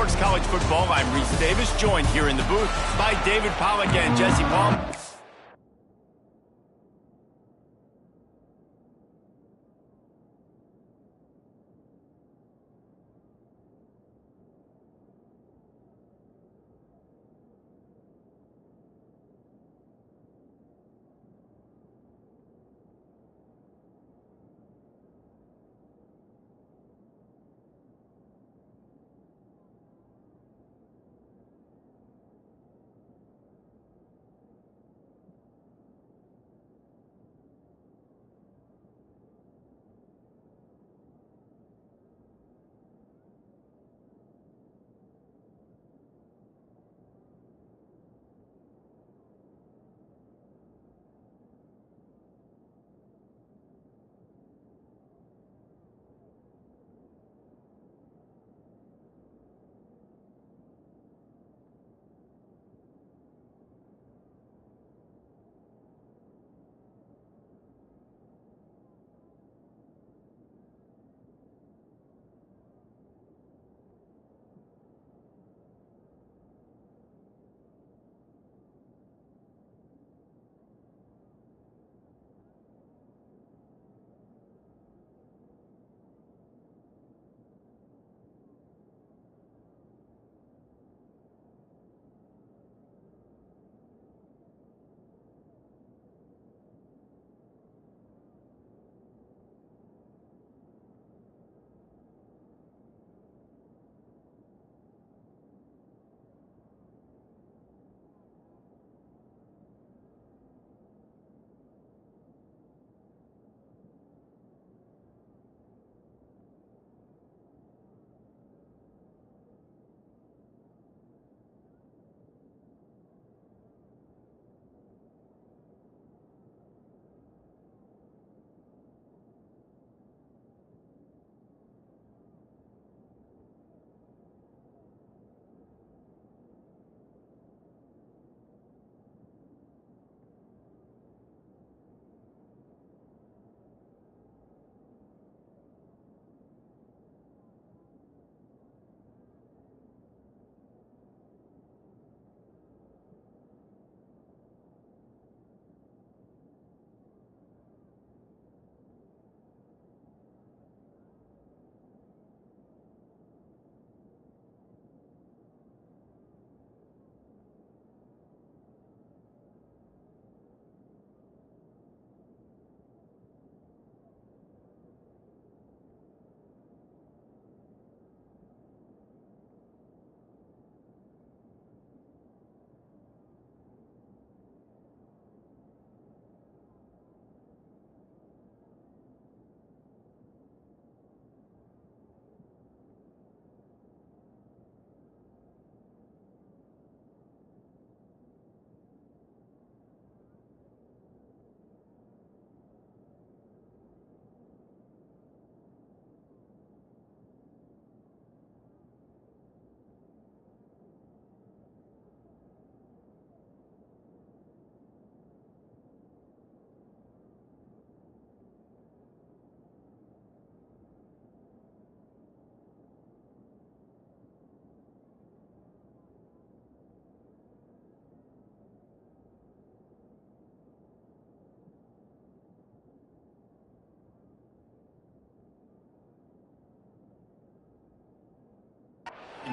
Sports College Football. I'm Reese Davis, joined here in the booth by David Pollack and Jesse Palm.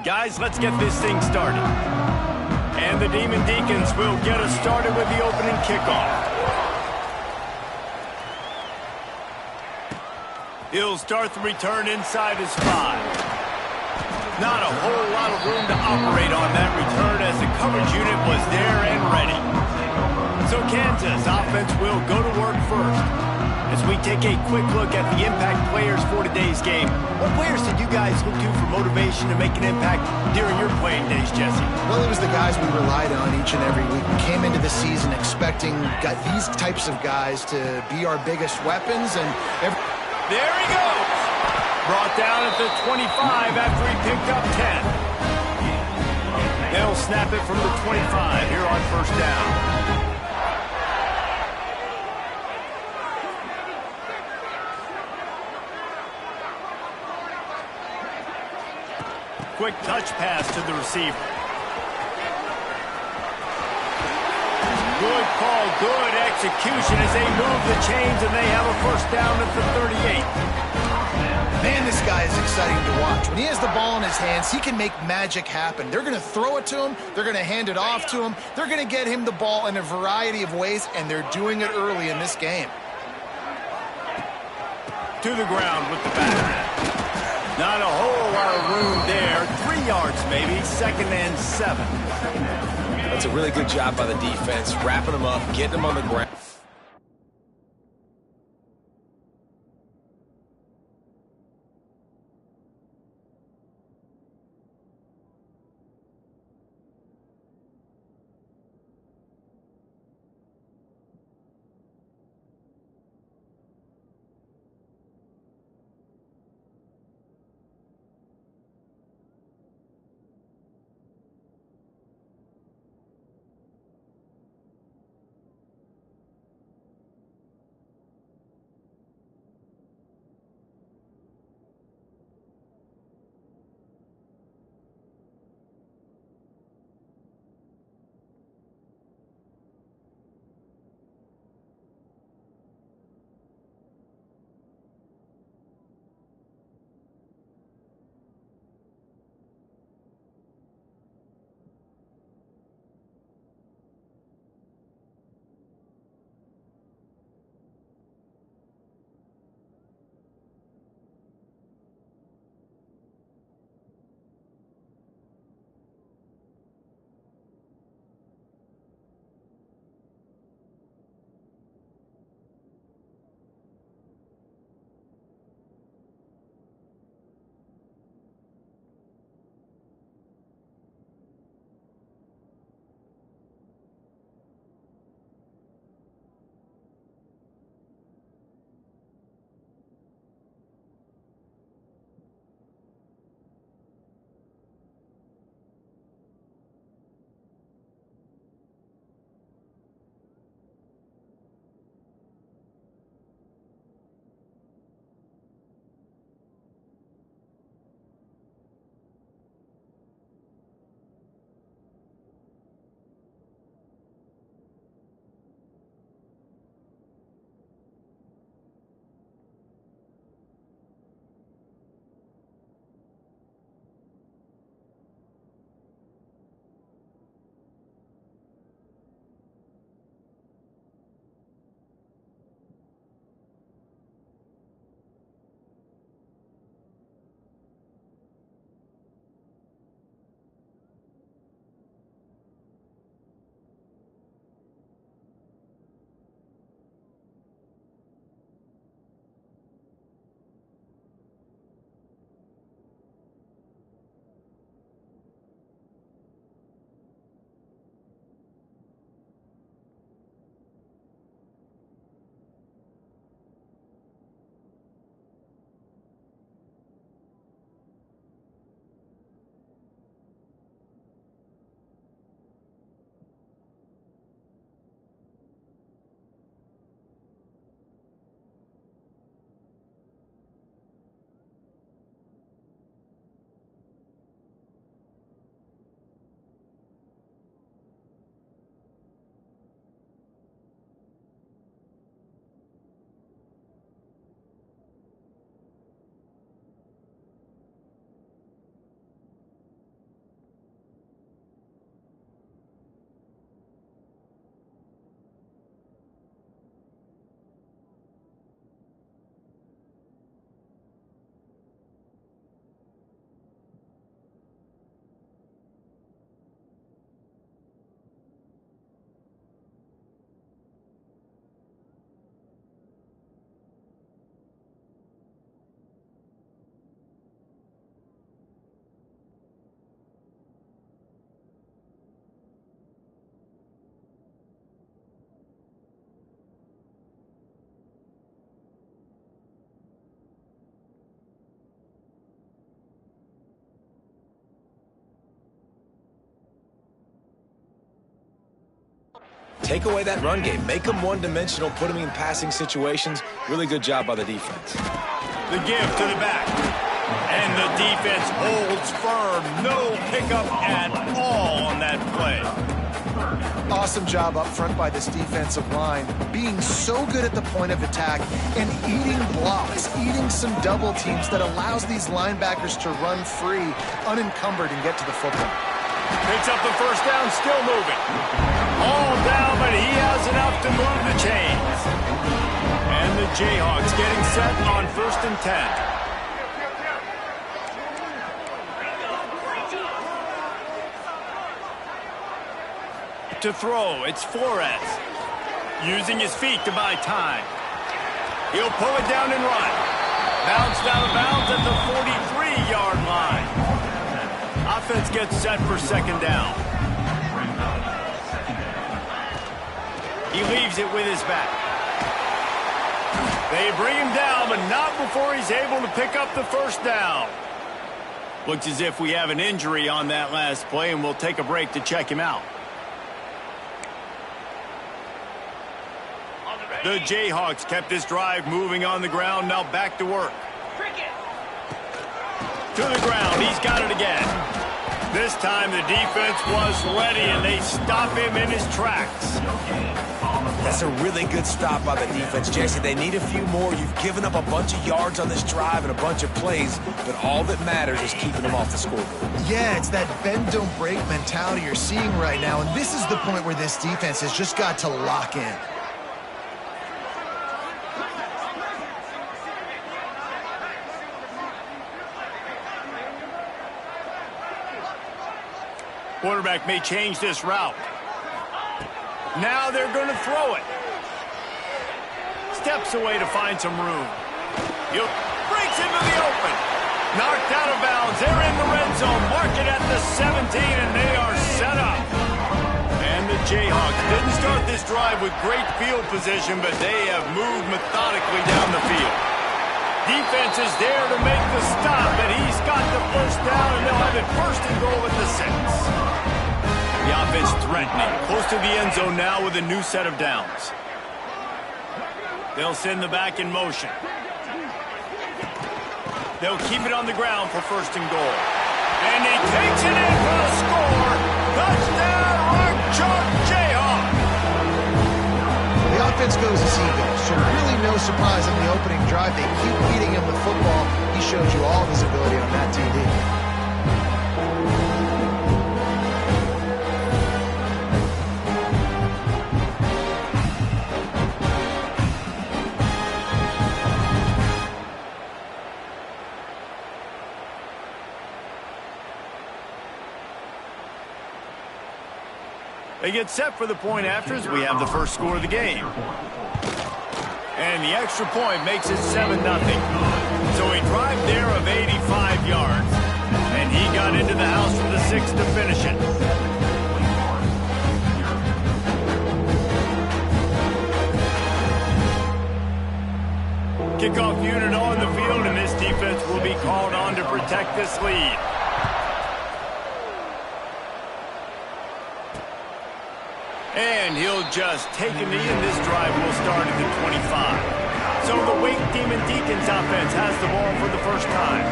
Guys, let's get this thing started. And the Demon Deacons will get us started with the opening kickoff. He'll start the return inside his 5. Not a whole lot of room to operate on that return as the coverage unit was there and ready. So Kansas offense will go to work first. As we take a quick look at the impact players for today's game, what players did you guys look to for motivation to make an impact during your playing days, Jesse? Well, it was the guys we relied on each and every week. We came into the season expecting these types of guys to be our biggest weapons. And there he goes! Brought down at the 25 after he picked up 10. They'll snap it from the 25 here on first down. quick touch pass to the receiver. Good call, good execution as they move the chains, and they have a first down at the 38. Man, this guy is exciting to watch. When he has the ball in his hands, he can make magic happen. They're going to throw it to him. They're going to hand it off to him. They're going to get him the ball in a variety of ways, and they're doing it early in this game. To the ground with the back. Not a whole lot of room there. 3 yards maybe, 2nd and 7. That's a really good job by the defense, wrapping them up, getting them on the ground. Take away that run game. Make them one-dimensional, put them in passing situations. Really good job by the defense. The give to the back. And the defense holds firm. No pickup at all on that play. Awesome job up front by this defensive line, being so good at the point of attack and eating blocks, eating some double teams that allows these linebackers to run free, unencumbered, and get to the football. Picks up the first down, still moving. All down, but he has enough to move the chains. And the Jayhawks getting set on 1st and 10. To throw, it's Flores. Using his feet to buy time. He'll pull it down and run. Bounced out of bounds at the 43-yard line. Offense gets set for 2nd down. He leaves it with his back. They bring him down, but not before he's able to pick up the 1st down. Looks as if we have an injury on that last play, and we'll take a break to check him out. The Jayhawks kept this drive moving on the ground, now back to work. To the ground, he's got it again. This time the defense was ready, and they stop him in his tracks. That's a really good stop by the defense, Jesse. They need a few more. You've given up a bunch of yards on this drive and a bunch of plays, but all that matters is keeping them off the scoreboard. Yeah, it's that bend, don't break mentality you're seeing right now, and this is the point where this defense has just got to lock in. Quarterback may change this route. Now they're going to throw it. Steps away to find some room. He breaks into the open. Knocked out of bounds. They're in the red zone. Mark it at the 17, and they are set up. And the Jayhawks didn't start this drive with great field position, but they have moved methodically down the field. Defense is there to make the stop, and he's got the 1st down, and they'll have it 1st and goal at the 6. The offense threatening, close to the end zone now with a new set of downs. They'll send the back in motion. They'll keep it on the ground for 1st and goal. And he takes it in for the score. Touchdown, Rock Chalk Jayhawk. The offense goes as he goes, so really no surprise in the opening drive. They keep beating him with football. He shows you all of his ability on that TD. They get set for the point afters. We have the first score of the game. And the extra point makes it 7-0. So a drive there of 85 yards. And he got into the house for the 6 to finish it. Kickoff unit on the field, and this defense will be called on to protect this lead. And he'll just take a knee, and this drive will start at the 25. So the Wake Demon Deacons offense has the ball for the 1st time.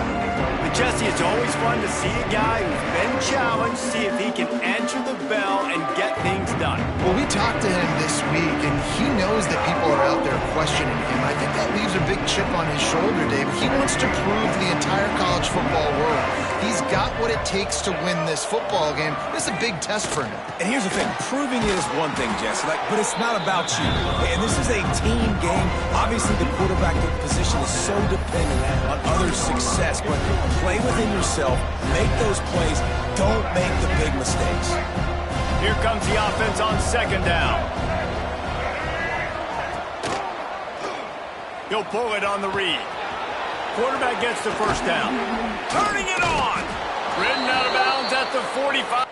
But Jesse, it's always fun to see a guy who's been challenged, see if he can answer the bell and get things done. Well, we talked to him this week, and he knows that people are out there questioning him. I think that leaves a big chip on his shoulder, Dave. He wants to prove to the entire college football world he's got what it takes to win this football game. This is a big test for him. And here's the thing, proving it is one thing, Jesse, but it's not about you. And this is a team game. Obviously, the quarterback position is so dependent on others' success, but play within yourself, make those plays, don't make the big mistakes. Here comes the offense on 2nd down. He'll pull it on the read. Quarterback gets the 1st down. Turning it on. Ridden out of bounds at the 45.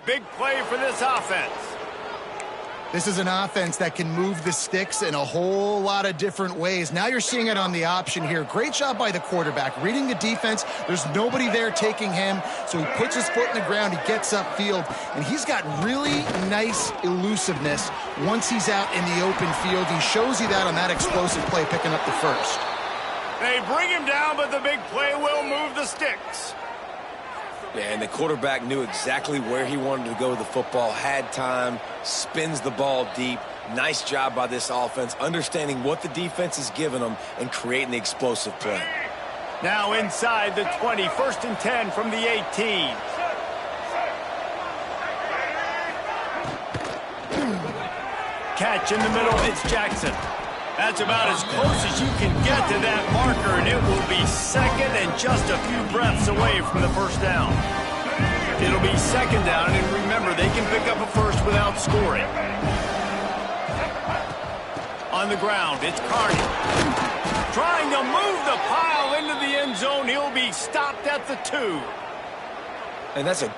Big play for this offense. This is an offense that can move the sticks in a whole lot of different ways. Now you're seeing it on the option here. Great job by the quarterback. Reading the defense, there's nobody there taking him, so he puts his foot in the ground, he gets upfield, and he's got really nice elusiveness once he's out in the open field. He shows you that on that explosive play, picking up the first. They bring him down, but the big play will move the sticks. Yeah, and the quarterback knew exactly where he wanted to go with the football, had time, spins the ball deep. Nice job by this offense, understanding what the defense is giving them and creating the explosive play. Now inside the 20, 1st and 10 from the 18. Catch in the middle, it's Jackson. That's about as close as you can get to that marker, and it will be second and just a few breaths away from the first down. It'll be second down, and remember, they can pick up a first without scoring. On the ground, it's Carney. Trying to move the pile into the end zone. He'll be stopped at the 2. And that's a...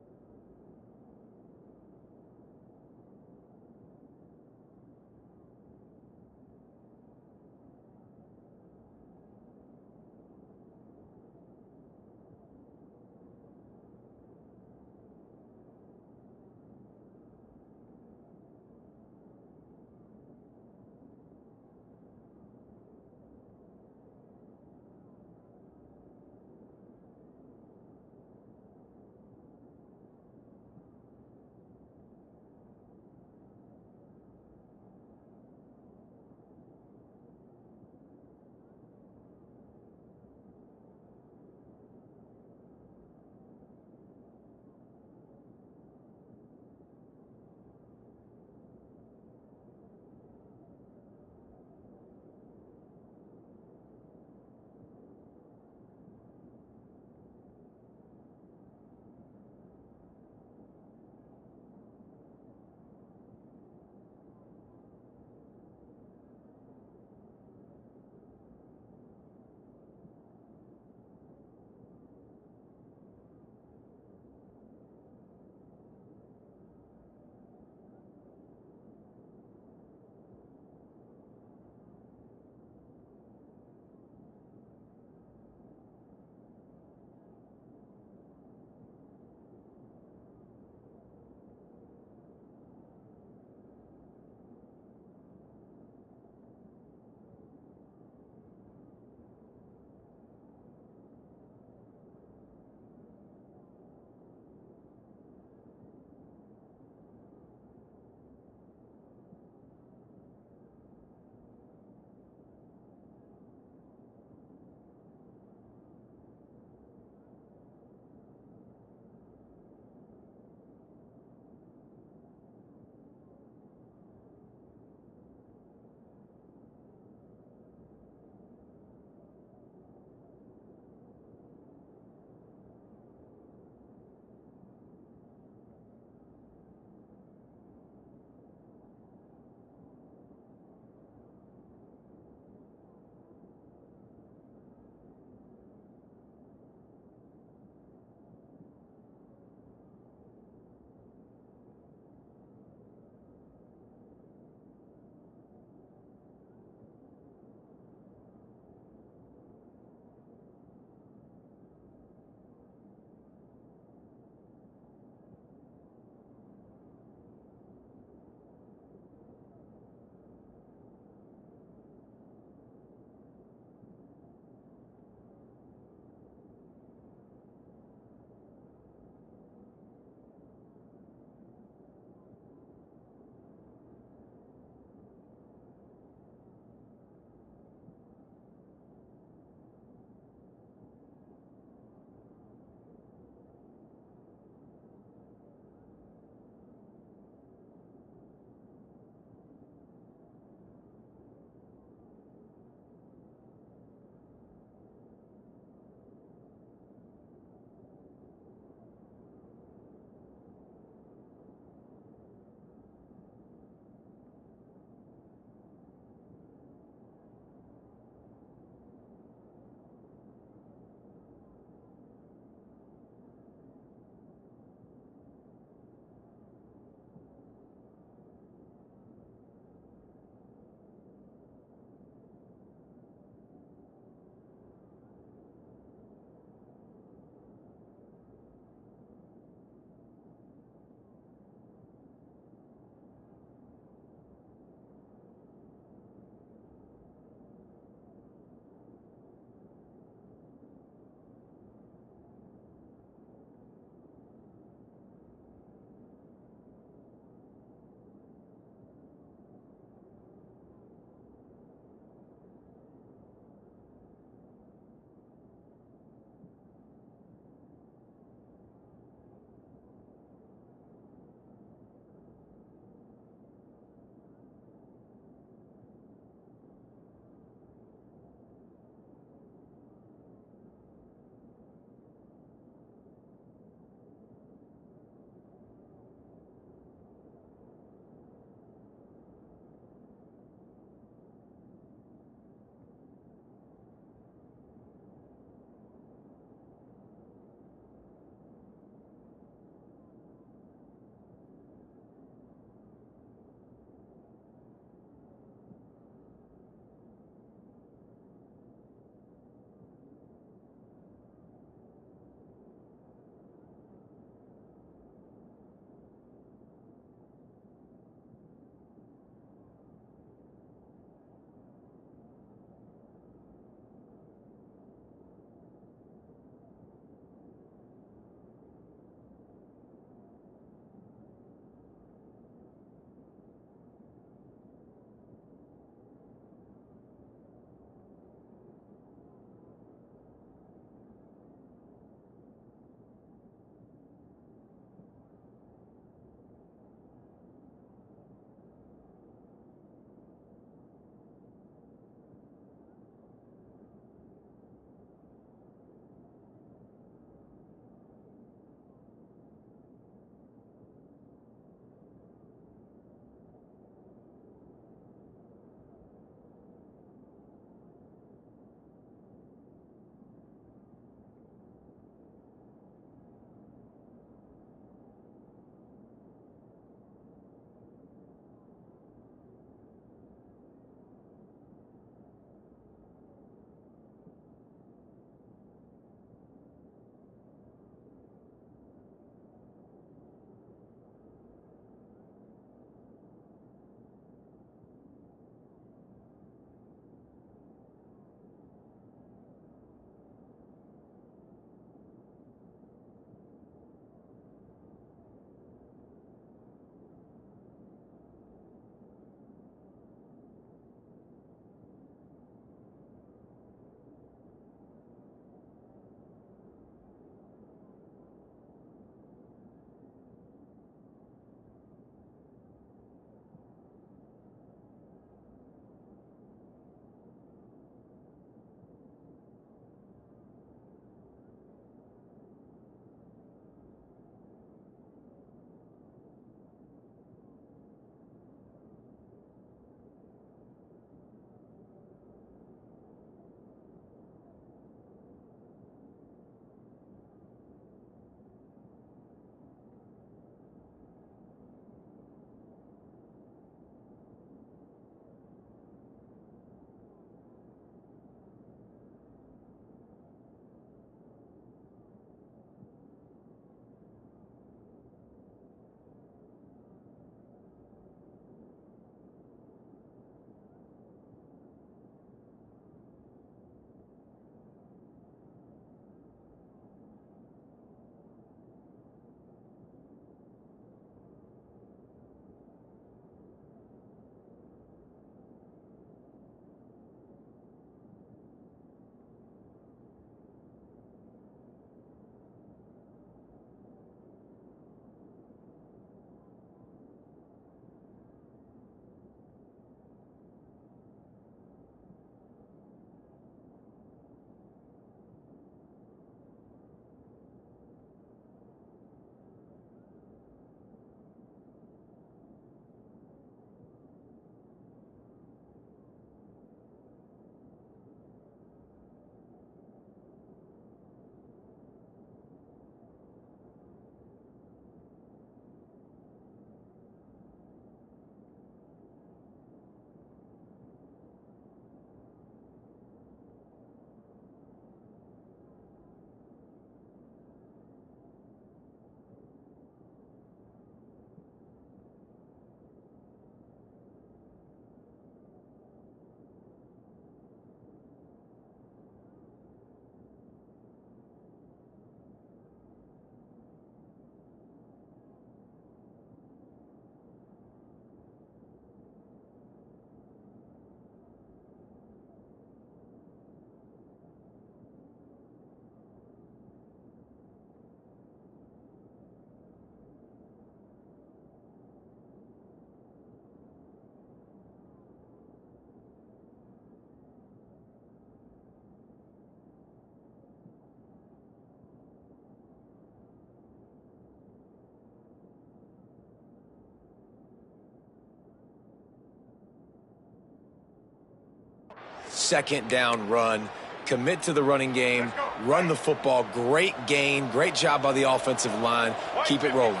second down run. Commit to the running game, run the football. Great gain, great job by the offensive line. Keep it rolling.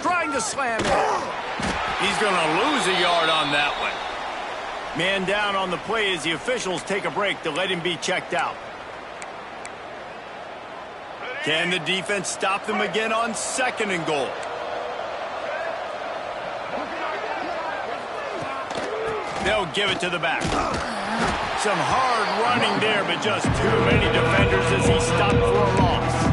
Trying to slam it. He's going to lose a yard on that one. Man down on the play as the officials take a break to let him be checked out. Can the defense stop them again on 2nd and goal? They'll give it to the back. Some hard running there, but just too many defenders as he stopped for a loss.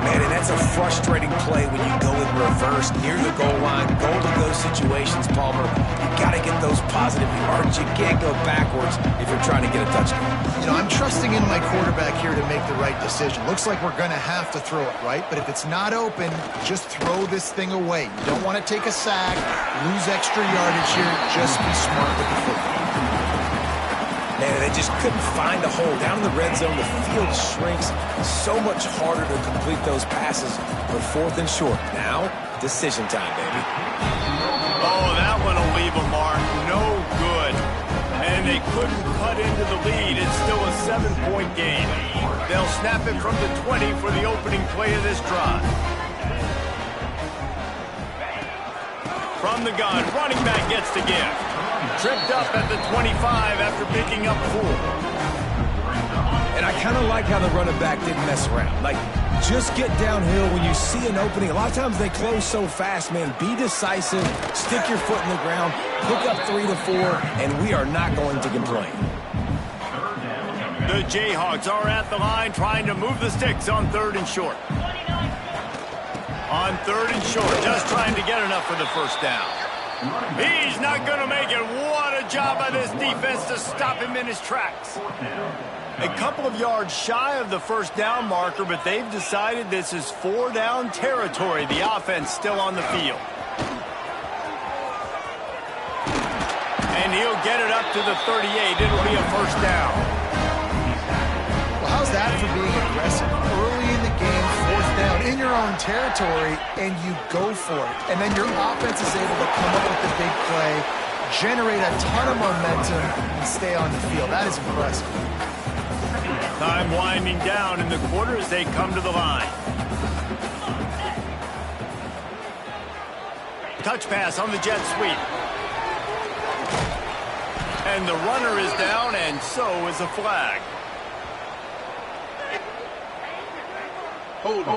Man, and that's a frustrating play when you go in reverse near the goal line. Goal-to-go situations, Palmer. You got to get those positive yards. You can't go backwards if you're trying to get a touchdown. You know, I'm trusting in my quarterback here to make the right decision. Looks like we're going to have to throw it, right? But if it's not open, just throw this thing away. You don't want to take a sack, lose extra yardage here. Just be smart with the football. Man, they just couldn't find a hole. Down in the red zone, the field shrinks. So much harder to complete those passes for 4th and short. Now, decision time, baby. Oh, that one will leave a mark. No good. And they couldn't cut into the lead. It's still a 7-point game. They'll snap it from the 20 for the opening play of this drive. From the gun, running back gets the gift. Tripped up at the 25 after picking up 4. And I kind of like how the running back didn't mess around. Like, just get downhill when you see an opening. A lot of times they close so fast, man. Be decisive, stick your foot in the ground, pick up 3 to 4, and we are not going to complain. The Jayhawks are at the line trying to move the sticks on 3rd and short. On 3rd and short, just trying to get enough for the first down. He's not going to make it. What a job by this defense to stop him in his tracks. A couple of yards shy of the first down marker, but they've decided this is 4-down territory. The offense still on the field. And he'll get it up to the 38. It'll be a first down. Well, how's that for being aggressive? Early in the game, 4th down in your own territory, and you go for it. And then your offense is able to come up with the big play, generate a ton of momentum, and stay on the field. That is impressive. Time winding down in the quarter as they come to the line. Touch pass on the jet sweep. And the runner is down, and so is a flag. Hold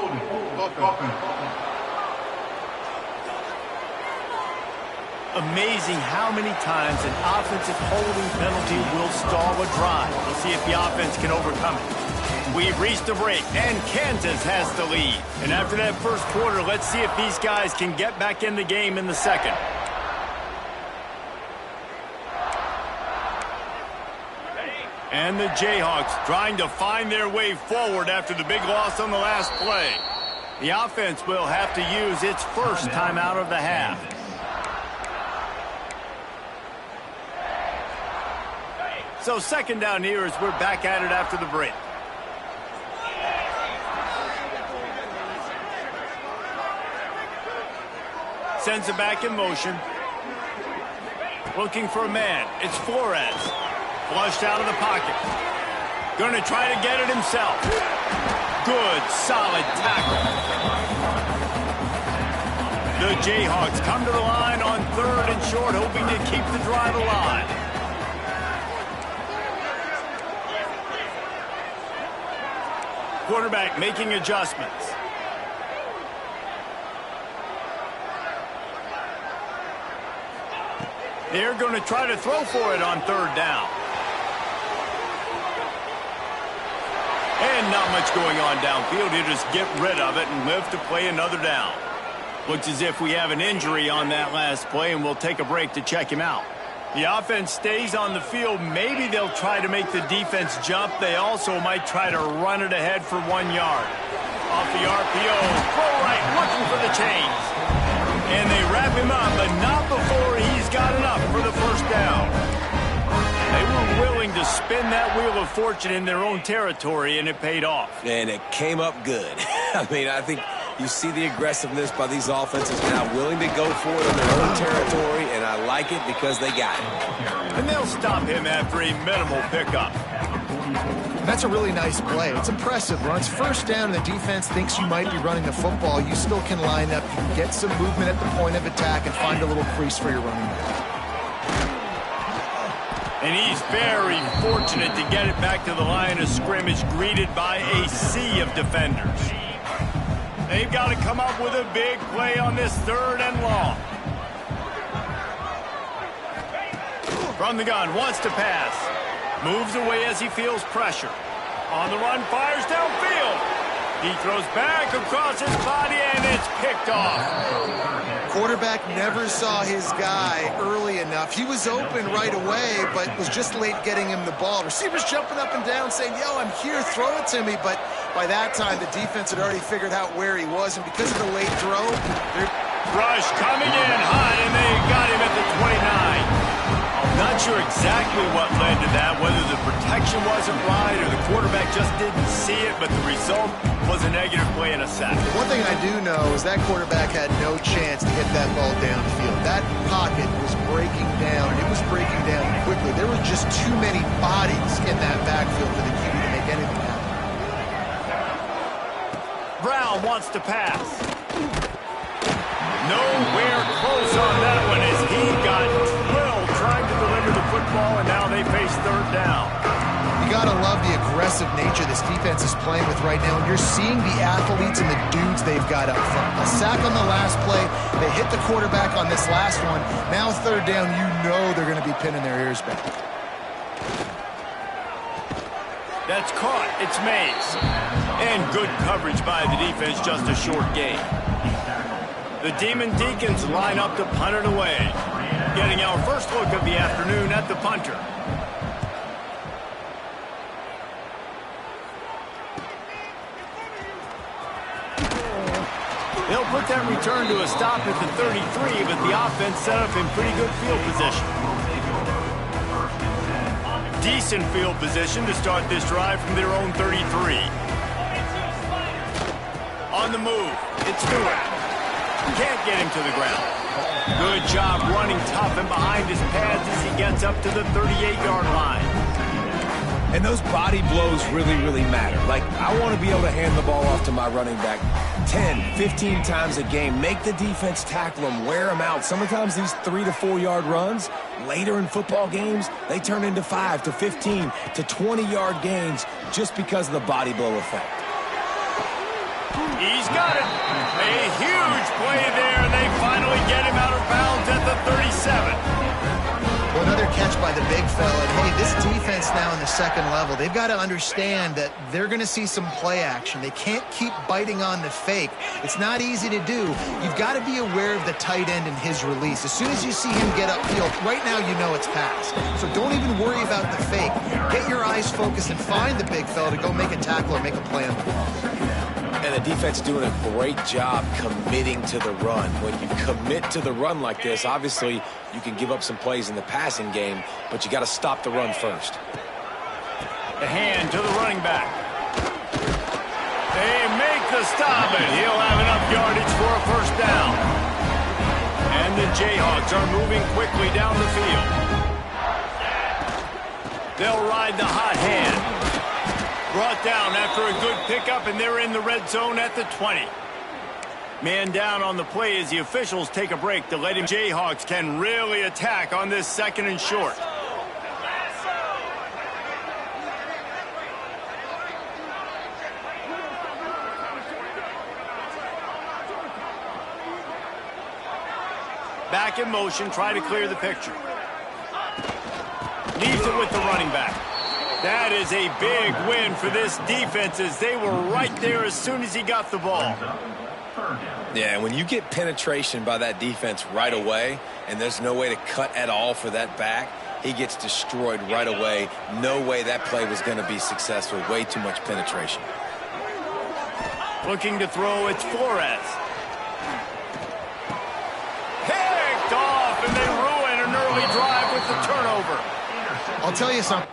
Amazing how many times an offensive holding penalty will stall a drive. We'll see if the offense can overcome it. We've reached the break, and Kansas has the lead. And after that first quarter, let's see if these guys can get back in the game in the second. And the Jayhawks trying to find their way forward after the big loss on the last play. The offense will have to use its first timeout of the half. So 2nd down here as we're back at it after the break. Sends it back in motion. Looking for a man. It's Flores. Flushed out of the pocket. Going to try to get it himself. Good, solid tackle. The Jayhawks come to the line on 3rd and short, hoping to keep the drive alive. Quarterback making adjustments. They're going to try to throw for it on 3rd down. And not much going on downfield. He'll just get rid of it and live to play another down. Looks as if we have an injury on that last play, and we'll take a break to check him out. The offense stays on the field. Maybe they'll try to make the defense jump. They also might try to run it ahead for 1 yard. Off the RPO, throw right, looking for the chains. And they wrap him up, but not before he's got enough for the first down. They were willing to spin that wheel of fortune in their own territory, and it paid off. And it came up good. I mean, I think You see the aggressiveness by these offenses now, willing to go for it in their own territory, and I like it because they got it. And they'll stop him after a minimal pickup. That's a really nice play. It's impressive. Runs first down and the defense thinks you might be running the football. You still can line up. You can get some movement at the point of attack and find a little crease for your running back. And he's very fortunate to get it back to the line of scrimmage, greeted by a sea of defenders. They've got to come up with a big play on this 3rd and long. From the gun, wants to pass. Moves away as he feels pressure. On the run, fires downfield. He throws back across his body, and it's picked off. Quarterback never saw his guy early enough. He was open right away, but was just late getting him the ball. Receivers jumping up and down saying, yo, I'm here, throw it to me. But by that time, the defense had already figured out where he was, and because of the late throw, Rush coming in hot, and they got him at the 29. Not sure exactly what led to that, whether the protection wasn't right or the quarterback just didn't see it, but the result was a negative play and a sack. One thing I do know is that quarterback had no chance to get that ball downfield. That pocket was breaking down, and it was breaking down quickly. There were just too many bodies in that backfield for the QB to make anything happen. Brown wants to pass. Nowhere close on that one as he got drilled trying to deliver the football, and now they face 3rd down. You gotta love the aggressive nature this defense is playing with right now, and you're seeing the athletes and the dudes they've got up front. A sack on the last play, they hit the quarterback on this last one. Now 3rd down, you know they're gonna be pinning their ears back. That's caught. It's Mays. And good coverage by the defense, just a short gain. The Demon Deacons line up to punt it away. Getting our first look of the afternoon at the punter. They'll put that return to a stop at the 33, but the offense set up in pretty good field position. Decent field position to start this drive from their own 33. On the move, it's Stewart. Can't get him to the ground. Good job running tough and behind his pads as he gets up to the 38-yard line. And those body blows really, really matter. Like, I want to be able to hand the ball off to my running back 10, 15 times a game. Make the defense tackle them, wear them out. Sometimes these 3 to 4 yard runs, later in football games, they turn into 5 to 15 to 20-yard gains just because of the body blow effect. He's got it. A huge play there, and they finally get him out of bounds at the 37. Well, another catch by the big fella. And hey, this defense now in the 2nd level, they've got to understand that they're going to see some play action. They can't keep biting on the fake. It's not easy to do. You've got to be aware of the tight end and his release. As soon as you see him get upfield, right now you know it's pass. So don't even worry about the fake. Get your eyes focused and find the big fella to go make a tackle or make a play on the ball. And the defense is doing a great job committing to the run. When you commit to the run like this, obviously you can give up some plays in the passing game, but you got to stop the run first. The hand to the running back. They make the stop, and he'll have enough yardage for a first down. And the Jayhawks are moving quickly down the field. They'll ride the hot hand. Brought down after a good pickup, and they're in the red zone at the 20. Man down on the play as the officials take a break to let him. Jayhawks can really attack on this 2nd and short. Back in motion, try to clear the picture. Leaves it with the running back. That is a big win for this defense as they were right there as soon as he got the ball. Yeah, when you get penetration by that defense right away, and there's no way to cut at all for that back, he gets destroyed right away. No way that play was going to be successful. Way too much penetration. Looking to throw, it's Flores. Picked off, and they ruin an early drive with the turnover. I'll tell you something.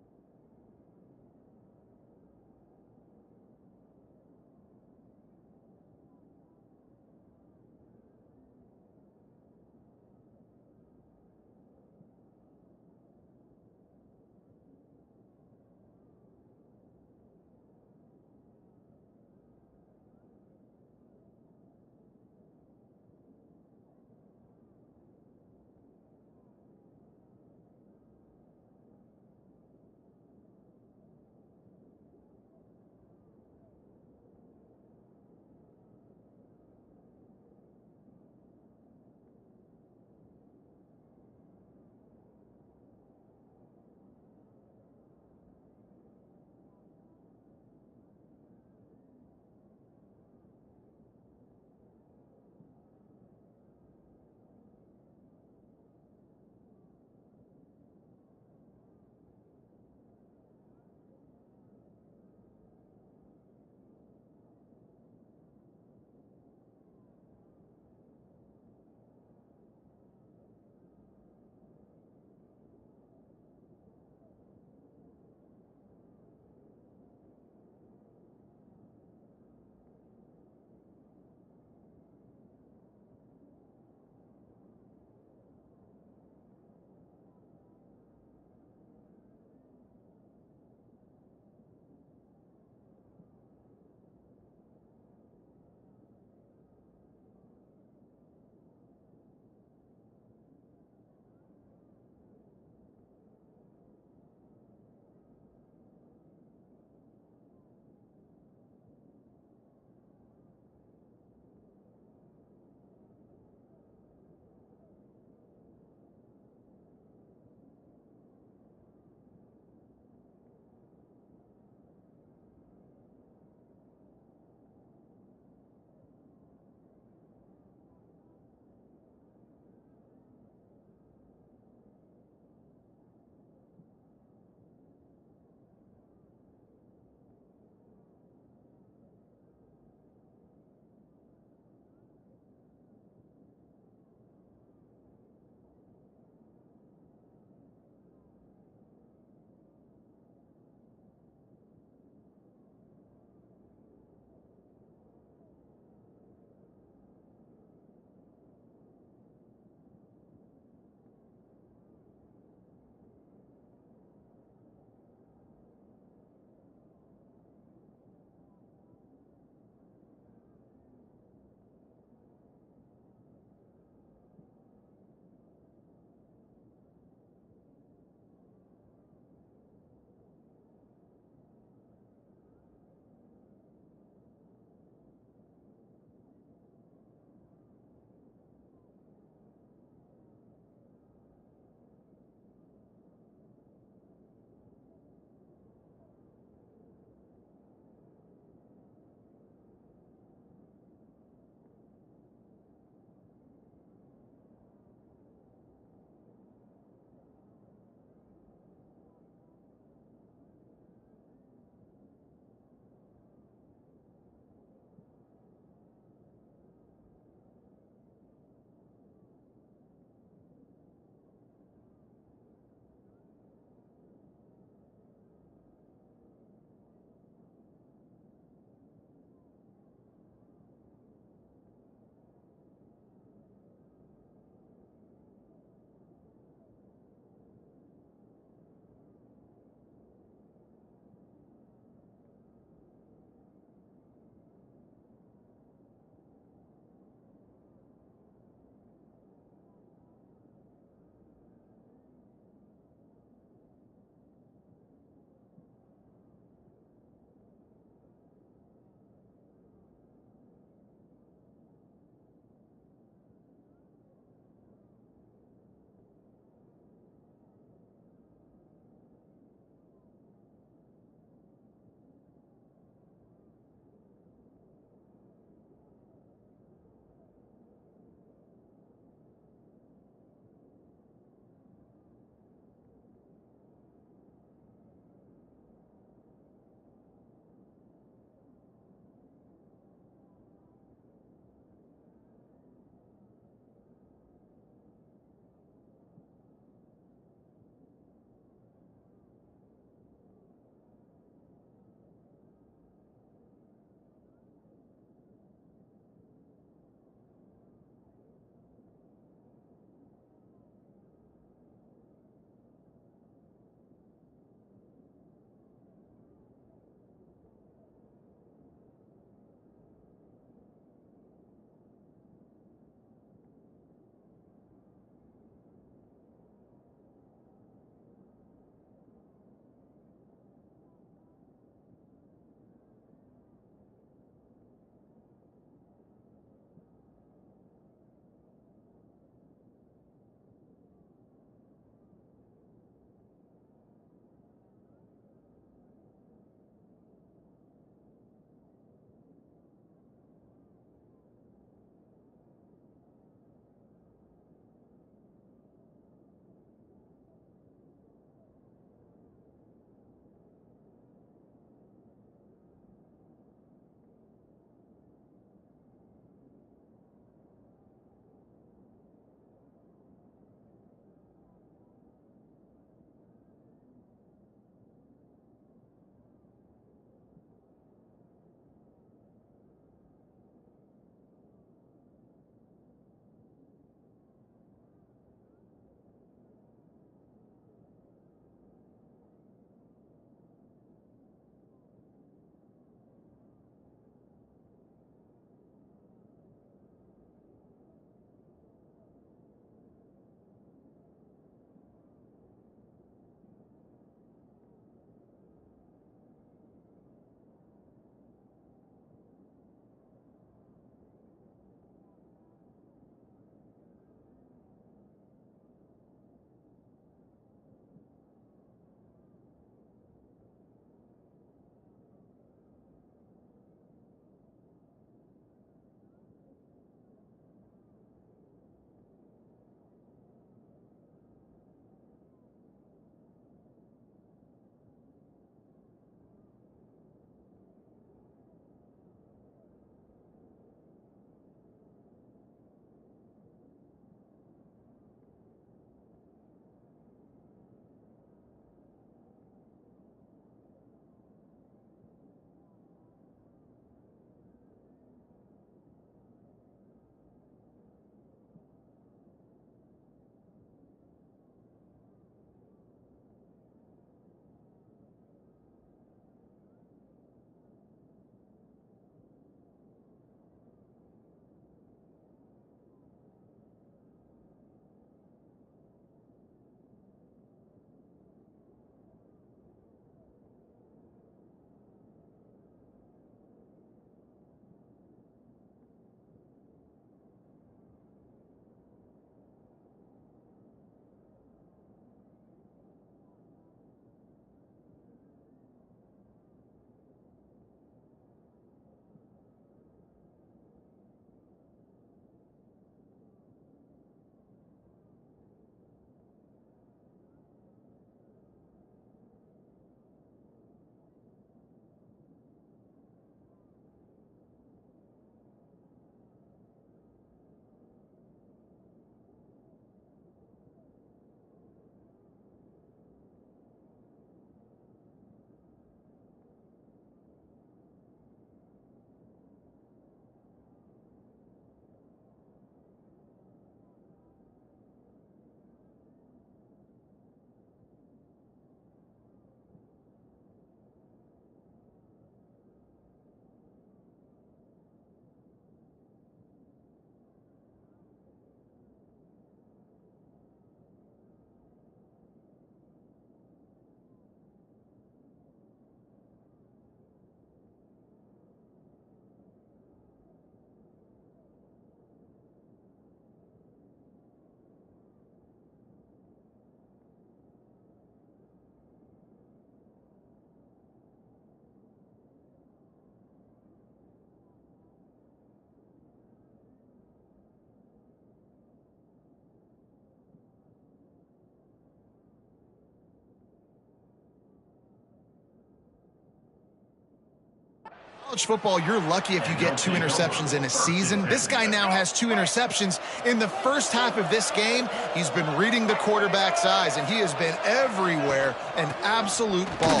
college football, you're lucky if you get 2 interceptions in a season. This guy now has 2 interceptions. In the first half of this game, he's been reading the quarterback's eyes, and he has been everywhere, an absolute ball.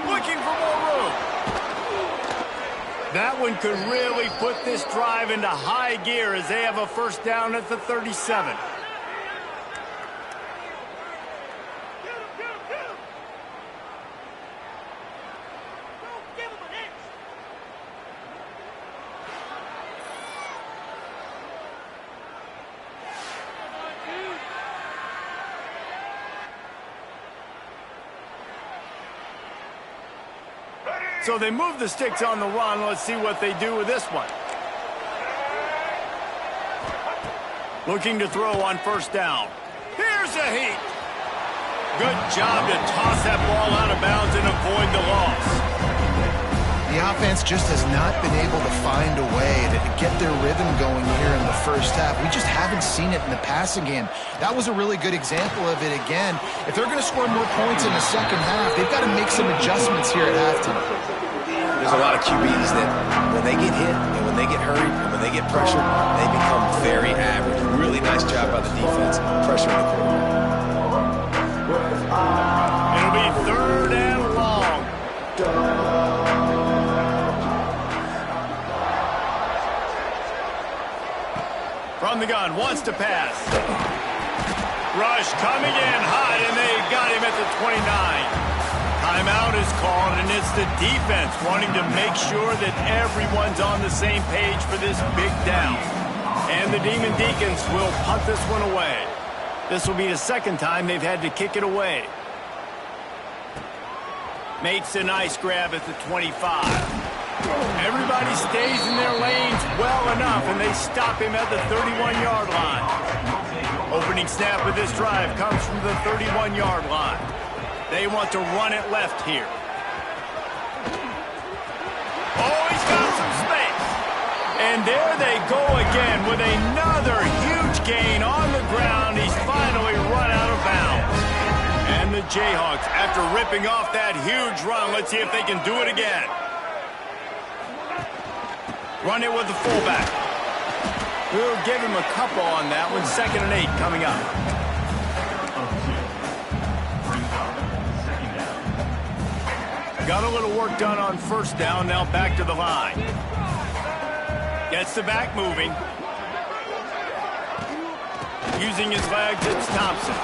Looking for more room. That one could really put this drive into high gear as they have a first down at the 37. So they move the sticks on the run. Let's see what they do with this one. Looking to throw on first down. Here's a heat. Good job to toss that ball out of bounds and avoid the loss. The offense just has not been able to find a way to get their rhythm going here in the first half. We just haven't seen it in the passing game. That was a really good example of it again. If they're going to score more points in the second half, they've got to make some adjustments here at halftime. There's a lot of QBs that when they get hit and when they get hurried and when they get pressured, they become very average. Really nice job by the defense pressuring the quarterback. It'll be 3rd and long. From the gun, wants to pass. Rush coming in high, and they got him at the 29. Timeout is called, and it's the defense wanting to make sure that everyone's on the same page for this big down. And the Demon Deacons will punt this one away. This will be the second time they've had to kick it away. Makes a nice grab at the 25. Everybody stays in their lanes well enough, and they stop him at the 31-yard line. Opening snap of this drive comes from the 31-yard line. They want to run it left here. Oh, he's got some space. And there they go again with another huge gain on the ground. He's finally run out of bounds. And the Jayhawks, after ripping off that huge run, let's see if they can do it again. Run it with the fullback. We'll give him a couple on that one. 2nd and 8 coming up. Got a little work done on first down. Now back to the line. Gets the back moving. Using his legs, it's Thompson.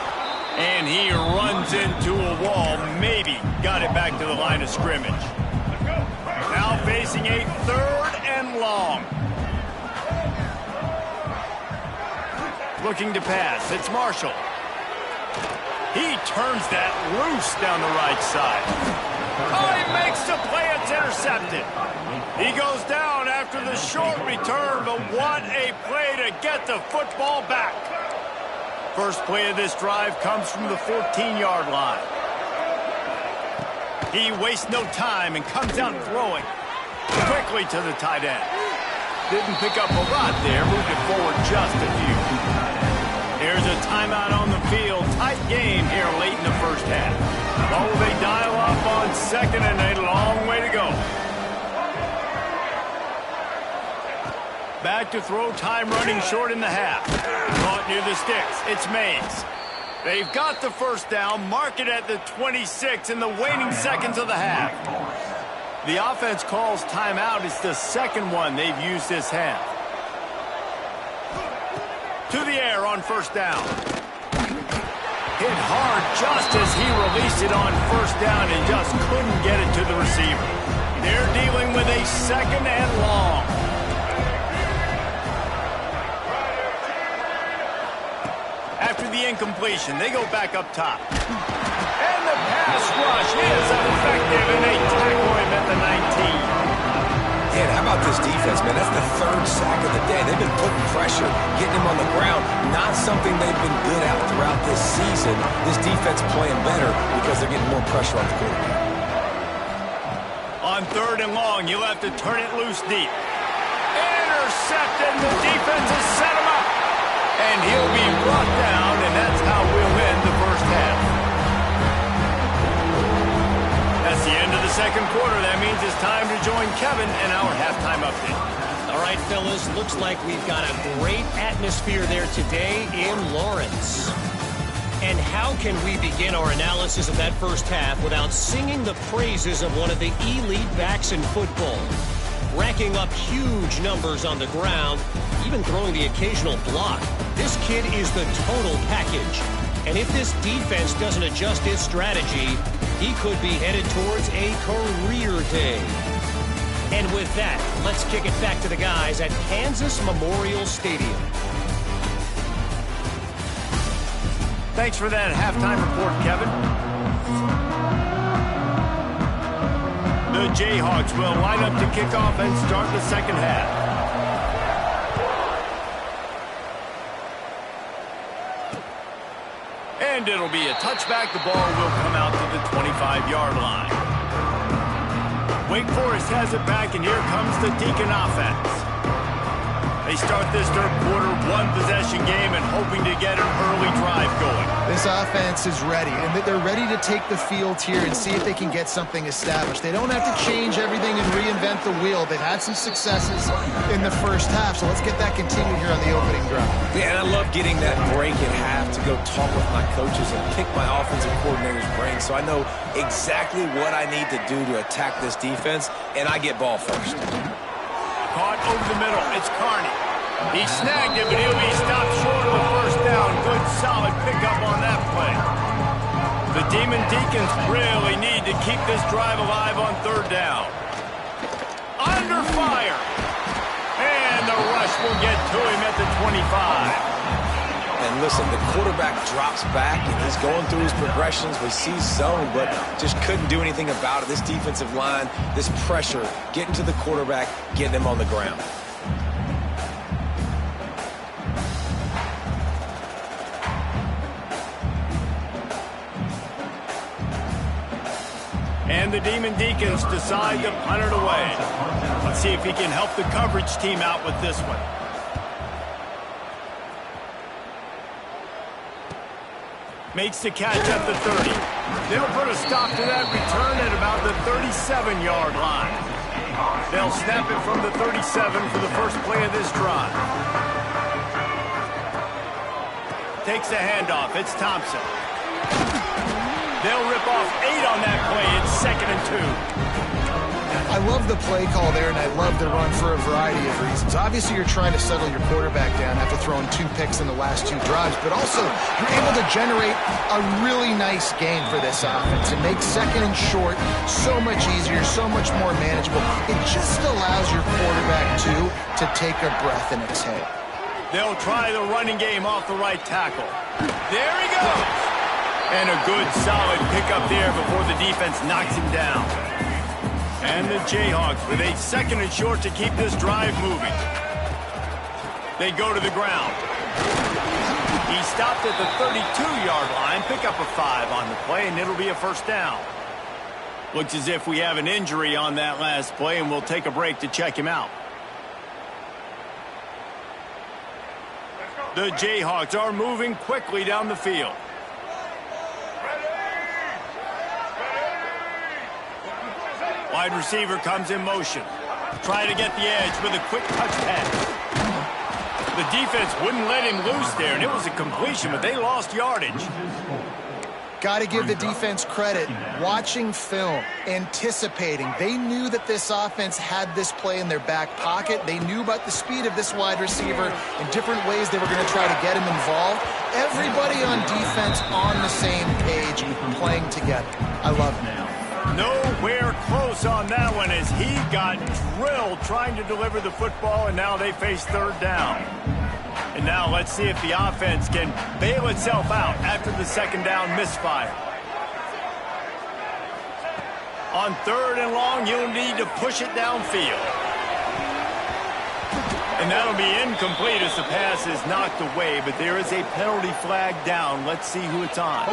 And he runs into a wall. Maybe got it back to the line of scrimmage. Now facing a 3rd and long. Looking to pass. It's Marshall. He turns that loose down the right side. Oh, he makes the play. It's intercepted. He goes down after the short return, but what a play to get the football back. First play of this drive comes from the 14-yard line. He wastes no time and comes out throwing quickly to the tight end. Didn't pick up a lot there, moved it forward just a few. There's a timeout on the field. Tight game here late in the first half. Oh, they dial up on 2nd and 8. Long way to go. Back to throw time running short in the half. Caught near the sticks. It's Mays. They've got the first down. Mark it at the 26 in the waning seconds of the half. The offense calls timeout. It's the second one they've used this half. To the air on first down. Hit hard just as he released it on first down and just couldn't get it to the receiver. They're dealing with a 2nd and long. After the incompletion, they go back up top. And the pass rush is effective, and they tackle him at the 19. Man, how about this defense, man? That's the 3rd sack of the day. They've been putting pressure, getting him on the ground. Not something they've been good at throughout this season. This defense playing better because they're getting more pressure on the quarterback. On 3rd and long, you'll have to turn it loose deep. Intercepted. The defense has set him up. And he'll be brought down, and that's how we'll end the first half. That's the end of the second quarter. That means it's time to join Kevin in our halftime update. All right, fellas, looks like we've got a great atmosphere there today in Lawrence. And how can we begin our analysis of that first half without singing the praises of one of the elite backs in football? Racking up huge numbers on the ground, even throwing the occasional block. This kid is the total package. And if this defense doesn't adjust its strategy, he could be headed towards a career day. And with that, let's kick it back to the guys at Kansas Memorial Stadium. Thanks for that halftime report, Kevin. The Jayhawks will line up to kick off and start the second half. And it'll be a touchback. The ball will come out to the 25-yard line. Wake Forest has it back, and here comes the Deacon offense. They start this third quarter one-possession game and hoping to get an early drive going. This offense is ready, and they're ready to take the field here and see if they can get something established. They don't have to change everything and reinvent the wheel. They've had some successes in the first half, so let's get that continued here on the opening drive. Yeah, and I love getting that break at half to go talk with my coaches and pick my offensive coordinator's brain so I know exactly what I need to do to attack this defense, and I get ball first. Caught over the middle. It's Carney. He snagged it, but he'll be stopped short of the first down. Good, solid pickup on that play. The Demon Deacons really need to keep this drive alive on third down. Under fire. And the rush will get to him at the 25. And listen, the quarterback drops back, and he's going through his progressions. We see zone, but just couldn't do anything about it. This defensive line, this pressure, getting to the quarterback, getting him on the ground. And the Demon Deacons decide to punt it away. Let's see if he can help the coverage team out with this one. Makes the catch at the 30. They'll put a stop to that return at about the 37-yard line. They'll snap it from the 37 for the first play of this drive. Takes the handoff. It's Thompson. They'll rip off 8 on that play. It's 2nd and 2. I love the play call there, and I love the run for a variety of reasons. Obviously, you're trying to settle your quarterback down after throwing 2 picks in the last 2 drives, but also you're able to generate a really nice game for this offense. It makes 2nd and short so much easier, so much more manageable. It just allows your quarterback, too, to take a breath and exhale. They'll try the running game off the right tackle. There he goes! And a good, solid pickup there before the defense knocks him down. And the Jayhawks with a 2nd and short to keep this drive moving. They go to the ground. He stopped at the 32-yard line, pick up a 5 on the play, and it'll be a first down. Looks as if we have an injury on that last play, and we'll take a break to check him out. The Jayhawks are moving quickly down the field. Wide receiver comes in motion. Try to get the edge with a quick touch pass. The defense wouldn't let him loose there, and it was a completion, but they lost yardage. Got to give the defense credit. Watching film, anticipating. They knew that this offense had this play in their back pocket. They knew about the speed of this wide receiver and different ways they were going to try to get him involved. Everybody on defense on the same page, playing together. I love it. Nowhere close on that one as he got drilled trying to deliver the football, and now they face third down. And now let's see if the offense can bail itself out after the 2nd down misfire. On 3rd and long, you'll need to push it downfield. And that'll be incomplete as the pass is knocked away, but there is a penalty flag down. Let's see who it's on.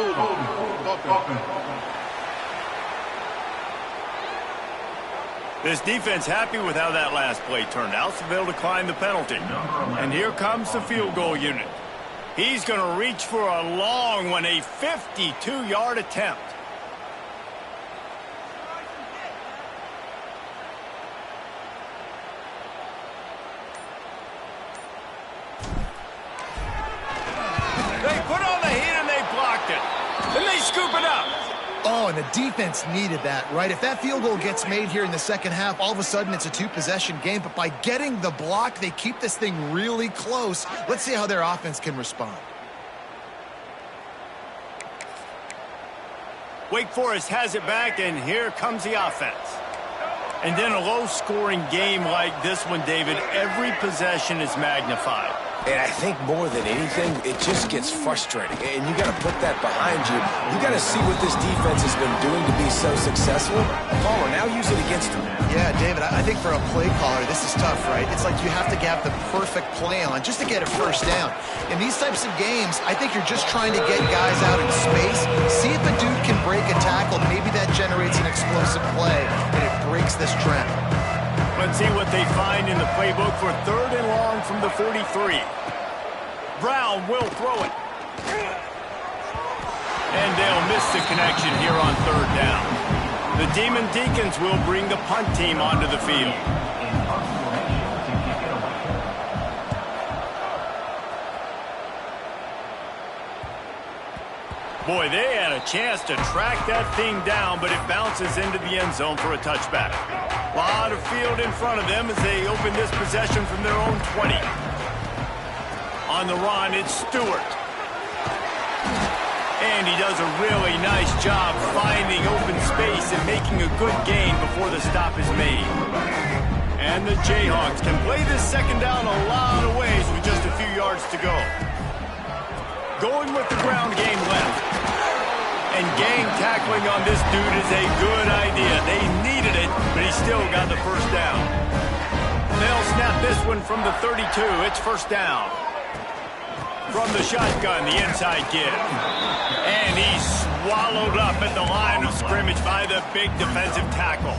This defense happy with how that last play turned out, so they'll decline the penalty. And here comes the field goal unit. He's going to reach for a long one, a 52-yard attempt. and the defense needed that, right? If that field goal gets made here in the second half, all of a sudden it's a two-possession game. But by getting the block, they keep this thing really close. Let's see how their offense can respond. Wake Forest has it back, and here comes the offense. And then a low-scoring game like this one, David, every possession is magnified. And I think more than anything, it just gets frustrating. And you got to put that behind you. You got to see what this defense has been doing to be so successful. Palmer, now use it against them. Yeah, David, I think for a play caller, this is tough, right? It's like you have to have the perfect play on just to get a first down. In these types of games, I think you're just trying to get guys out in space, see if a dude can break a tackle. Maybe that generates an explosive play, and it breaks this trend. Let's see what they find in the playbook for 3rd and long from the 43. Brown will throw it. And they'll miss the connection here on 3rd down. The Demon Deacons will bring the punt team onto the field. Boy, they had a chance to track that thing down, but it bounces into the end zone for a touchback. A lot of field in front of them as they open this possession from their own 20. On the run, it's Stewart. And he does a really nice job finding open space and making a good gain before the stop is made. And the Jayhawks can play this second down a lot of ways with just a few yards to go. Going with the ground game left. And gang tackling on this dude is a good idea. They needed it, but he still got the first down. They'll snap this one from the 32. It's first down. From the shotgun, the inside give. And he's swallowed up at the line of scrimmage by the big defensive tackle.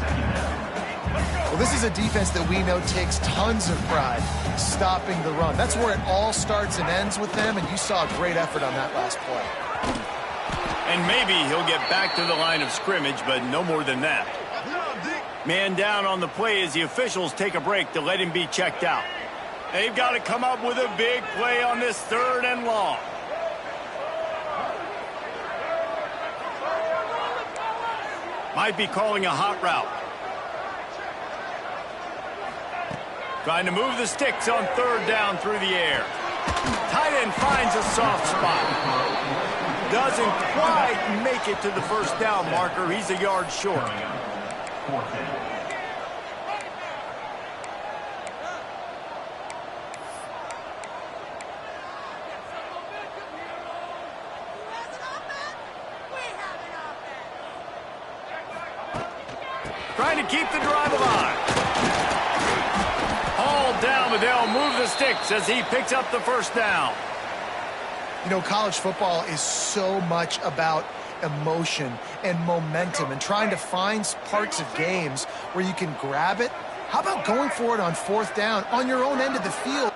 Well, this is a defense that we know takes tons of pride stopping the run. That's where it all starts and ends with them, and you saw a great effort on that last play. And maybe he'll get back to the line of scrimmage, but no more than that. Man down on the play as the officials take a break to let him be checked out. They've got to come up with a big play on this 3rd and long. Might be calling a hot route. Trying to move the sticks on 3rd down through the air. Tight end finds a soft spot. Doesn't quite make it to the first down marker. He's a yard short. Trying to keep the drive alive. All down, but they'll move the sticks as he picks up the first down. You know, college football is so much about emotion and momentum and trying to find parts of games where you can grab it. How about going for it on 4th down on your own end of the field?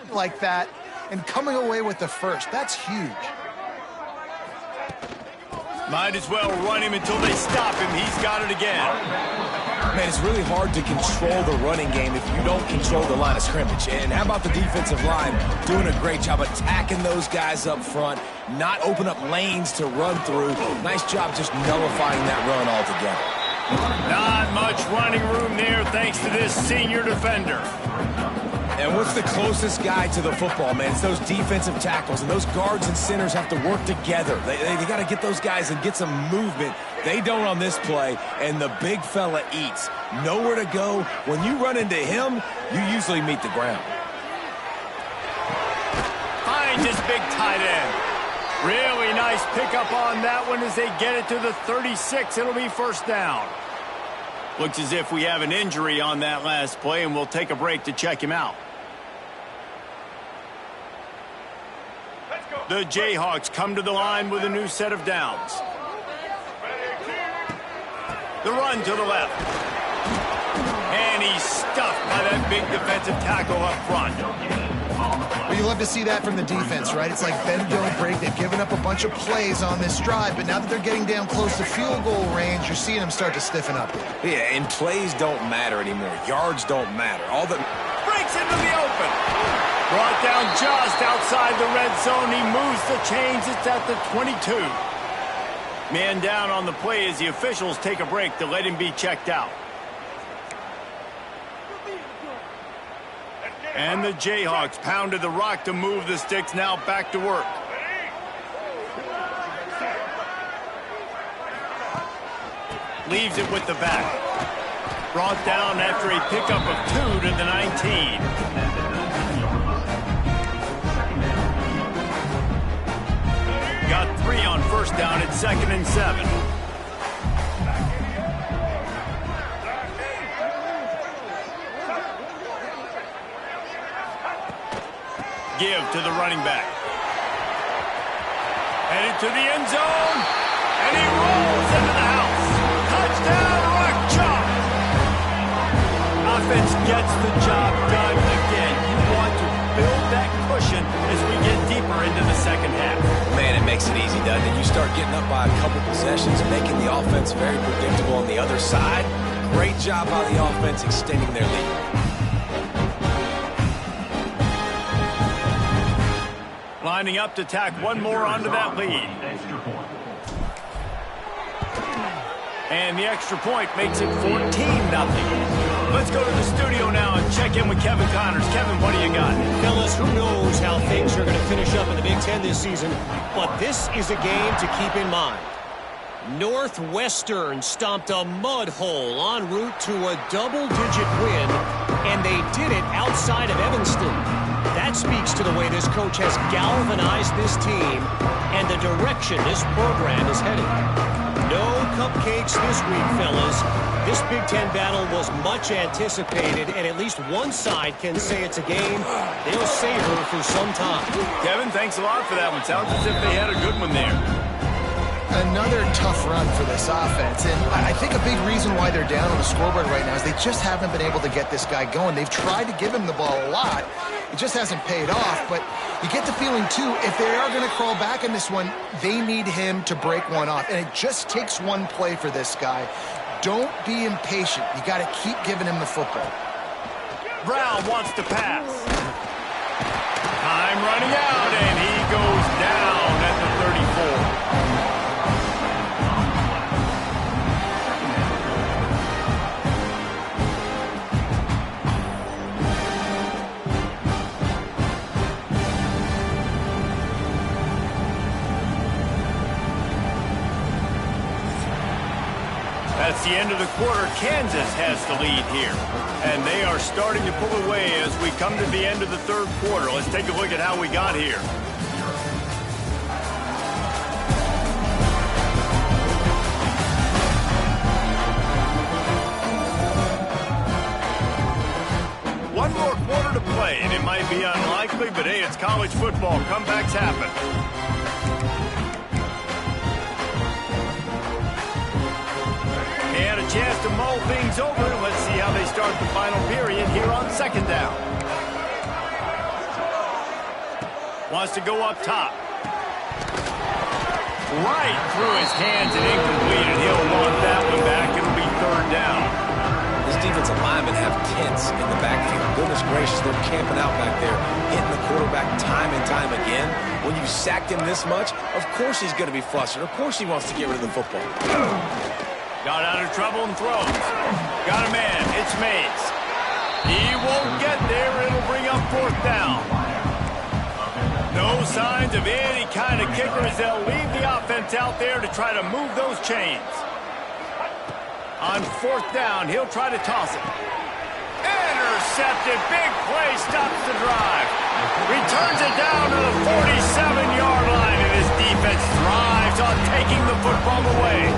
punt like that and coming away with the first. That's huge. Might as well run him until they stop him. He's got it again. Man, it's really hard to control the running game if you don't control the line of scrimmage. And how about the defensive line doing a great job attacking those guys up front, not open up lanes to run through. Nice job just nullifying that run altogether. Not much running room there thanks to this senior defender. And what's the closest guy to the football, man? It's those defensive tackles, and those guards and centers have to work together. They got to get those guys and get some movement. They don't on this play, and the big fella eats. Nowhere to go. When you run into him, you usually meet the ground. Finds his big tight end. Really nice pickup on that one as they get it to the 36. It'll be first down. Looks as if we have an injury on that last play, and we'll take a break to check him out. The Jayhawks come to the line with a new set of downs. The run to the left. And he's stuffed by that big defensive tackle up front. Well, you love to see that from the defense, right? It's like bend, don't break. They've given up a bunch of plays on this drive, but now that they're getting down close to field goal range, you're seeing them start to stiffen up. Yeah, and plays don't matter anymore. Yards don't matter. All the Breaks into the open. Brought down just outside the red zone. He moves the chains. It's at the 22. Man down on the play as the officials take a break to let him be checked out. And the Jayhawks pounded the rock to move the sticks, now back to work. Leaves it with the back. Brought down after a pickup of 2 to the 19. Got 3 on first down at 2nd and 7. Give to the running back. Headed to the end zone. And he rolls into the house. Touchdown, Rock Chalk. Offense gets the job done again. You want to build that cushion as we get deeper into the second half. Man, it makes it easy, doesn't it? You start getting up by a couple possessions, making the offense very predictable on the other side. Great job by the offense extending their lead. Lining up to tack one more onto that lead. And the extra point makes it 14-0. Let's go to the studio now and check in with Kevin Connors. Kevin, what do you got? Fellas, who knows how things are going to finish up in the Big Ten this season, but this is a game to keep in mind. Northwestern stomped a mud hole en route to a double-digit win, and they did it outside of Evanston. That speaks to the way this coach has galvanized this team and the direction this program is headed. No cupcakes this week, fellas. This Big Ten battle was much anticipated, and at least one side can say it's a game they'll savor for some time. Kevin, thanks a lot for that one. Sounds as if they had a good one there. Another tough run for this offense, and I think a big reason why they're down on the scoreboard right now is they just haven't been able to get this guy going. They've tried to give him the ball a lot. It just hasn't paid off, but you get the feeling, too, if they are going to crawl back in this one, they need him to break one off, and it just takes one play for this guy. Don't be impatient. You got to keep giving him the football. Brown wants to pass. Time running out, and he goes down at the 34. That's the end of the quarter. Kansas has the lead here. And they are starting to pull away as we come to the end of the third quarter. Let's take a look at how we got here. One more quarter to play, and it might be unlikely, but hey, it's college football. Comebacks happen. They had a chance to mull things over. Let's see how they start the final period here on second down. Wants to go up top. Right through his hands and incomplete, and he'll want that one back. It'll be third down. This defensive linemen have tents in the backfield. Goodness gracious, they're camping out back there, hitting the quarterback time and time again. When you sacked him this much, of course he's going to be flustered. Of course he wants to get rid of the football. Got out of trouble and throws. Got a man. It's Mays. He won't get there. It'll bring up fourth down. No signs of any kind of kickers. They'll leave the offense out there to try to move those chains. On fourth down, he'll try to toss it. Intercepted. Big play stops the drive. Returns it down to the 47-yard line, and his defense thrives on taking the football away.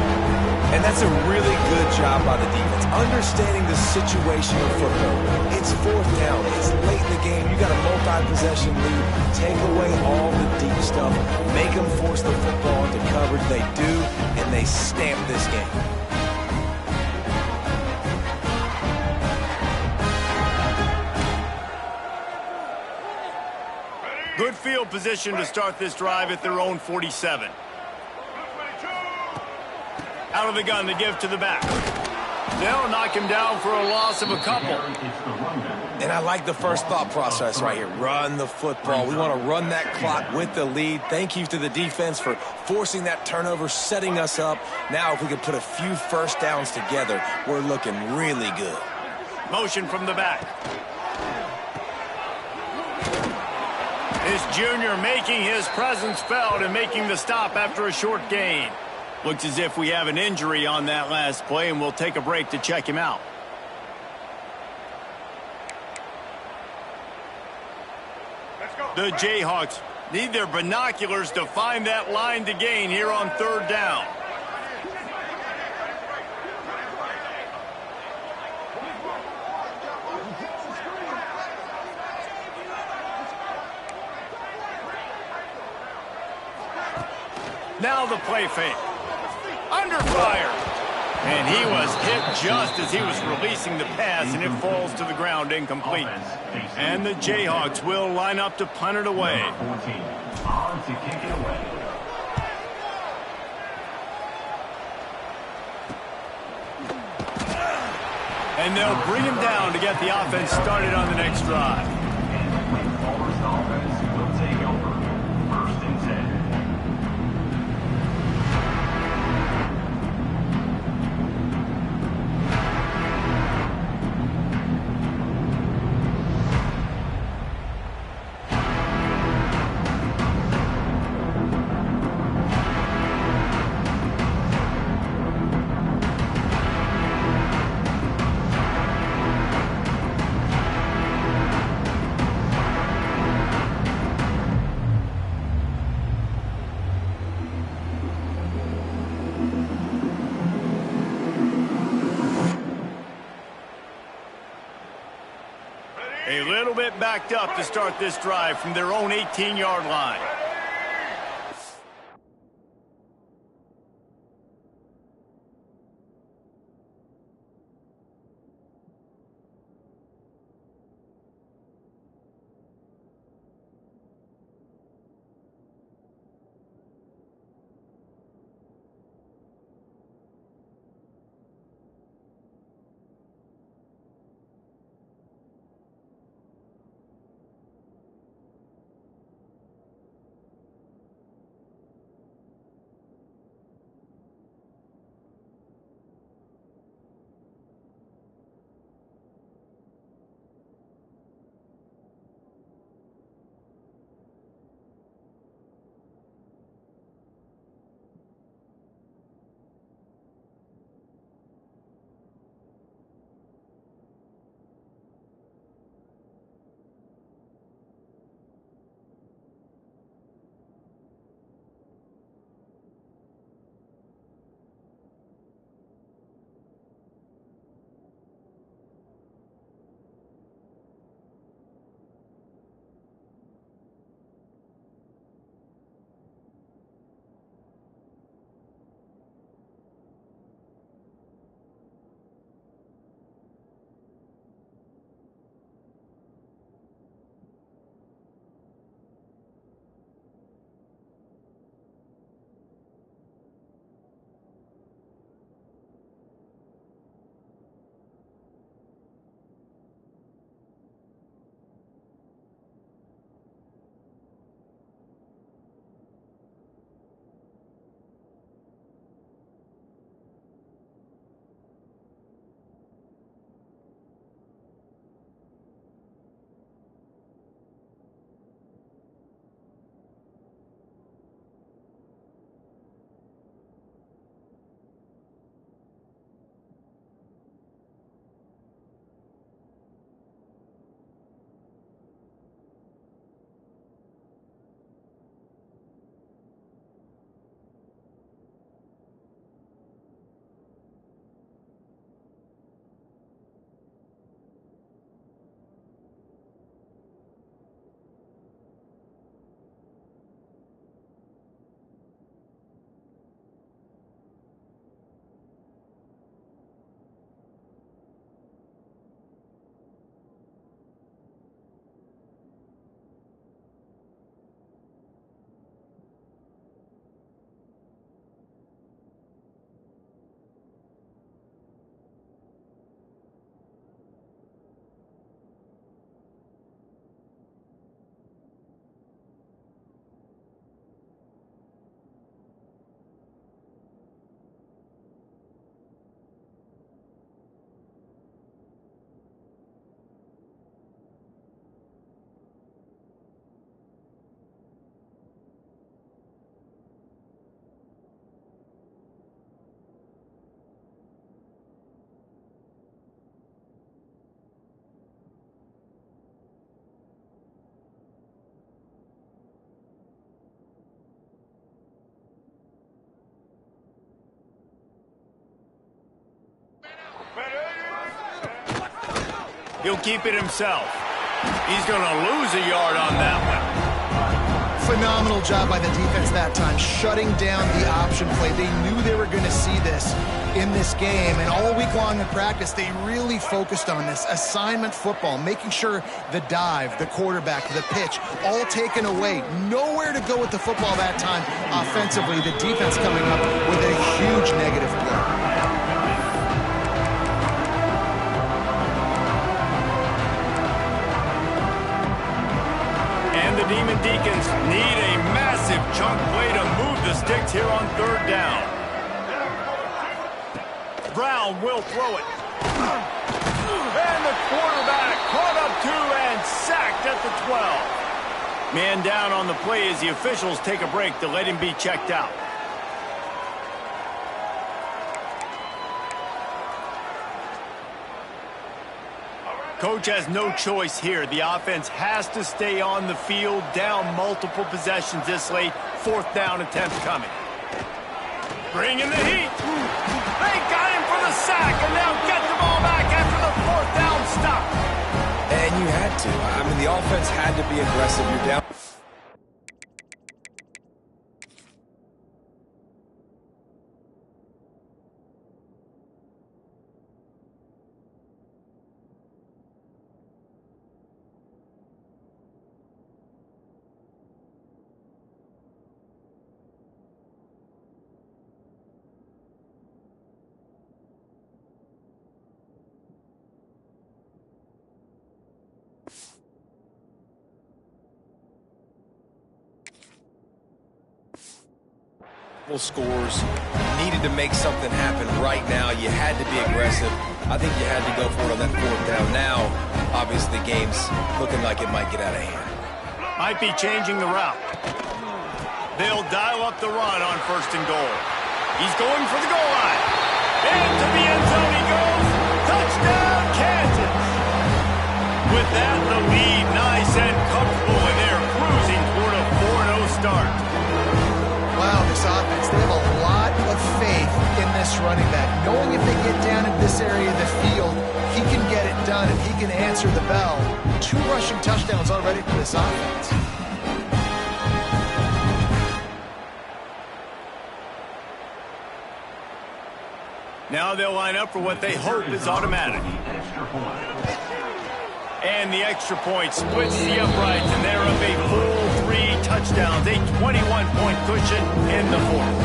And that's a really good job by the defense, understanding the situation of football. It's fourth down. It's late in the game. You got a multi-possession lead. Take away all the deep stuff. Make them force the football into coverage. They do, and they stamp this game. Good field position to start this drive at their own 47. Out of the gun to give to the back. They'll knock him down for a loss of a couple. And I like the first thought process right here. Run the football. We want to run that clock with the lead. Thank you to the defense for forcing that turnover, setting us up. Now if we can put a few first downs together, we're looking really good. Motion from the back. This junior making his presence felt and making the stop after a short gain. Looks as if we have an injury on that last play, and we'll take a break to check him out. The Jayhawks need their binoculars to find that line to gain here on third down. Now the play fake. Under fire. And he was hit just as he was releasing the pass, and it falls to the ground incomplete. And the Jayhawks will line up to punt it away. And they'll bring him down to get the offense started on the next drive. A little bit backed up to start this drive from their own 18-yard line. He'll keep it himself. He's going to lose a yard on that one. Phenomenal job by the defense that time, shutting down the option play. They knew they were going to see this in this game, and all week long in practice, they really focused on this. Assignment football, making sure the dive, the quarterback, the pitch, all taken away. Nowhere to go with the football that time offensively. The defense coming up with a huge negative play. Demon Deacons need a massive chunk play to move the sticks here on 3rd down. Brown will throw it. And the quarterback caught up 2 and sacked at the 12. Man down on the play as the officials take a break to let him be checked out. Coach has no choice here. The offense has to stay on the field, down multiple possessions this late. 4th down attempt coming. Bring in the heat. They got him for the sack, and now get the ball back after the 4th down stop. And you had to. I mean, the offense had to be aggressive. You're down. Scores. Needed to make something happen right now. You had to be aggressive. I think you had to go for it on that 4th down. Now, obviously, the game's looking like it might get out of hand. Might be changing the route. They'll dial up the run on 1st and goal. He's going for the goal line. Into the end zone he goes. Touchdown, Kansas. With that, the lead nice and comfortable, and they're cruising toward a 4-0 start. Wow, this offense, they have a lot of faith in this running back. Knowing if they get down in this area of the field, he can get it done and he can answer the bell. 2 rushing touchdowns already for this offense. Now they'll line up for what they hope is automatic. And the extra point splits the uprights, and they're up a full 3 touchdowns, a 21-point cushion in the 4th.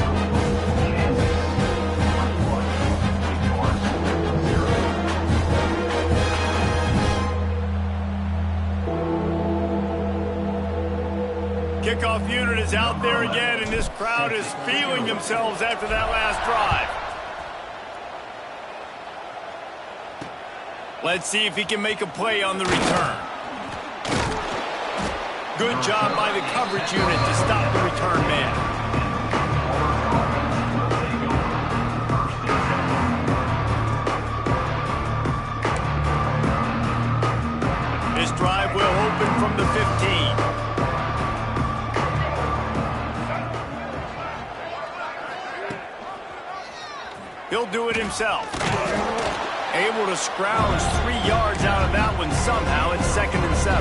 Kickoff unit is out there again, and this crowd is feeling themselves after that last drive. Let's see if he can make a play on the return. Good job by the coverage unit to stop the return man. This drive will open from the 15. He'll do it himself. Able to scrounge 3 yards out of that one somehow. It's 2nd and 7.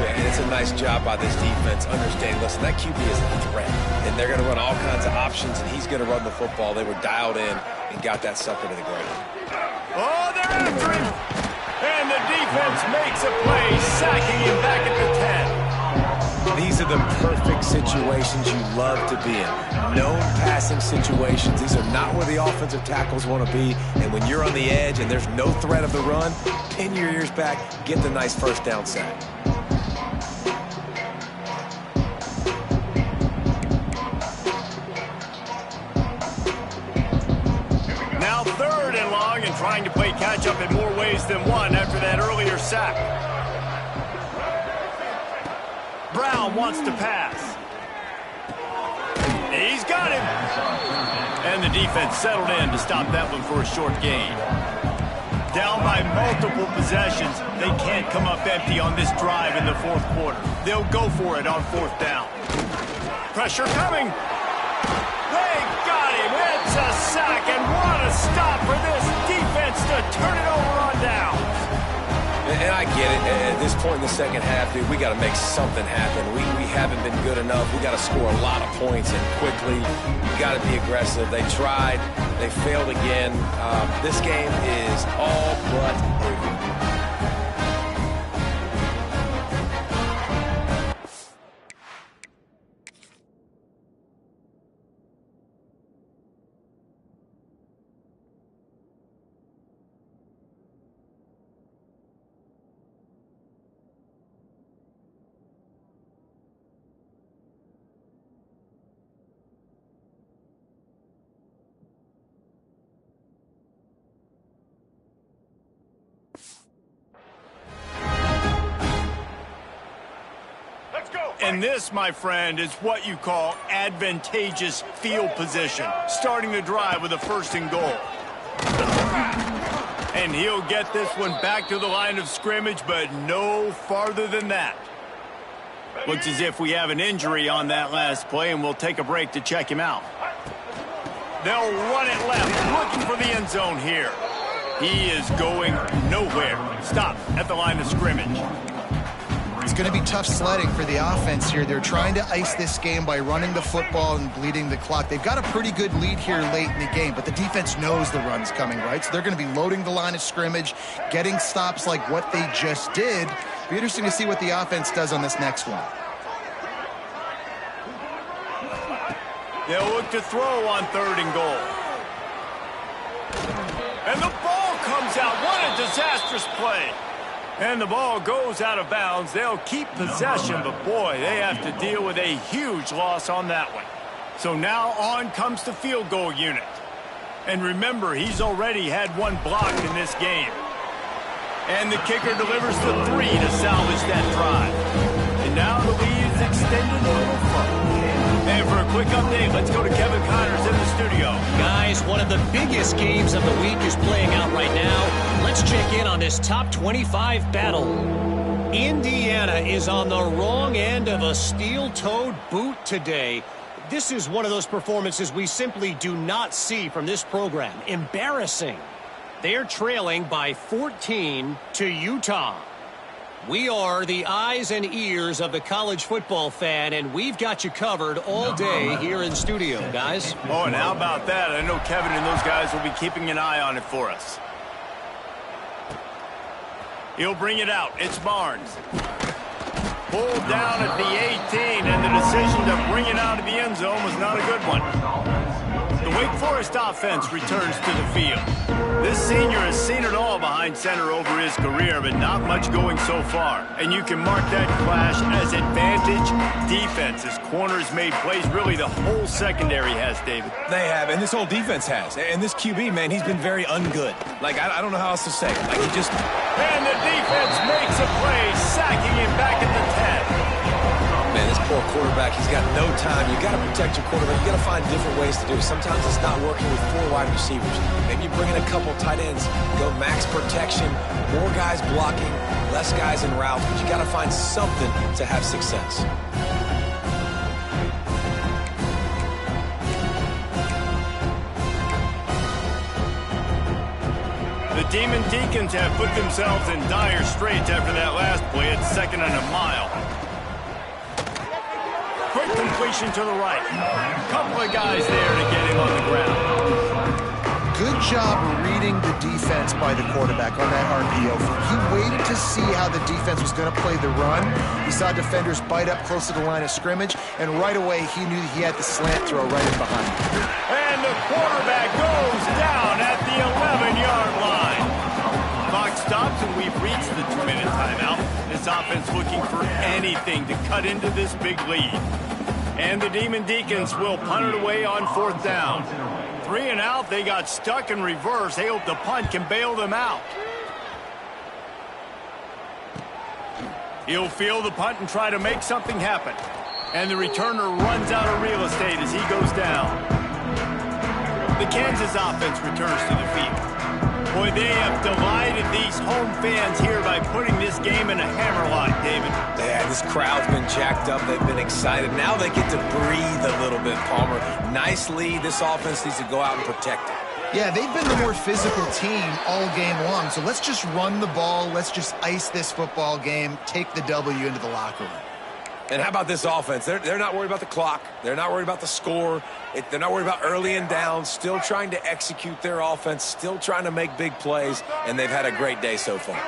And it's a nice job by this defense. Understand, listen, that QB is a threat. And they're going to run all kinds of options, and he's going to run the football. They were dialed in and got that sucker to the ground. Oh, they're after him. And the defense makes a play, sacking him back at the 10. These are the perfect situations you love to be in. Known passing situations. These are not where the offensive tackles want to be. And when you're on the edge and there's no threat of the run, pin your ears back, get the nice 1st down sack. Now 3rd and long, and trying to play catch-up in more ways than one after that earlier sack. Brown wants to pass. He's got him. And the defense settled in to stop that one for a short gain. Down by multiple possessions, they can't come up empty on this drive in the 4th quarter. They'll go for it on 4th down. Pressure coming. They got him. It's a sack, and what a stop for this defense to turn it over on down. And I get it. At this point in the second half, dude, we got to make something happen. We haven't been good enough. We got to score a lot of points and quickly. We got to be aggressive. They tried. They failed again. This game is all but over. And this, my friend, is what you call advantageous field position. Starting the drive with a 1st and goal. And he'll get this one back to the line of scrimmage, but no farther than that. Looks as if we have an injury on that last play, and we'll take a break to check him out. They'll run it left, looking for the end zone here. He is going nowhere. Stop at the line of scrimmage. It's going to be tough sledding for the offense here. They're trying to ice this game by running the football and bleeding the clock. They've got a pretty good lead here late in the game, but the defense knows the run's coming, right? So they're going to be loading the line of scrimmage, getting stops like what they just did. Be interesting to see what the offense does on this next one. They'll look to throw on 3rd and goal. And the ball comes out. What a disastrous play. And the ball goes out of bounds. They'll keep possession, but boy, they have to deal with a huge loss on that one. So now on comes the field goal unit. And remember, he's already had one blocked in this game. And the kicker delivers the 3 to salvage that drive. And now the lead is extended a little further. And for a quick update, let's go to Kevin Connors in the studio. Guys, one of the biggest games of the week is playing out right now. Let's check in on this top 25 battle. Indiana is on the wrong end of a steel-toed boot today. This is one of those performances we simply do not see from this program. Embarrassing. They're trailing by 14 to Utah. We are the eyes and ears of the college football fan, and we've got you covered all day here in studio, guys. Oh, and how about that? I know Kevin and those guys will be keeping an eye on it for us. He'll bring it out. It's Barnes. Pulled down at the 18, and the decision to bring it out of the end zone was not a good one. The Wake Forest offense returns to the field. This senior has seen it all behind center over his career, but not much going so far. And you can mark that clash as advantage defense, as corners made plays. Really, the whole secondary has, David. They have, and this whole defense has. And this QB, man, he's been very ungood. Like, I don't know how else to say it. Like, he just... And the defense makes a play, sacking him back at the 10. Man, this poor quarterback, he's got no time. You got to protect your quarterback. You got to find different ways to do it. Sometimes it's not working with 4 wide receivers. Maybe you bring in a couple tight ends, go max protection, more guys blocking, less guys in routes, but you got to find something to have success. The Demon Deacons have put themselves in dire straits after that last play. It's 2nd and a mile. Quick completion to the right. Couple of guys there to get him on the ground. Good job reading the defense by the quarterback on that RPO. He waited to see how the defense was going to play the run. He saw defenders bite up close to the line of scrimmage, and right away he knew he had the slant throw right in behind him. And the quarterback goes down at the 11-yard line. Clock stops, and we've reached the 2-minute timeout. This offense looking for anything to cut into this big lead. And the Demon Deacons will punt it away on 4th down. 3 and out, they got stuck in reverse. They hope the punt can bail them out. He'll field the punt and try to make something happen. And the returner runs out of real estate as he goes down. The Kansas offense returns to the field. Boy, they have delighted these home fans here by putting this game in a hammerlock, David. Yeah, this crowd's been jacked up. They've been excited. Now they get to breathe a little bit, Palmer. Nice lead. This offense needs to go out and protect it. Yeah, they've been the more physical team all game long. So let's just run the ball. Let's just ice this football game, take the W into the locker room. And how about this offense? They're not worried about the clock. They're not worried about the score. They're not worried about early and down. Still trying to execute their offense. Still trying to make big plays. And they've had a great day so far.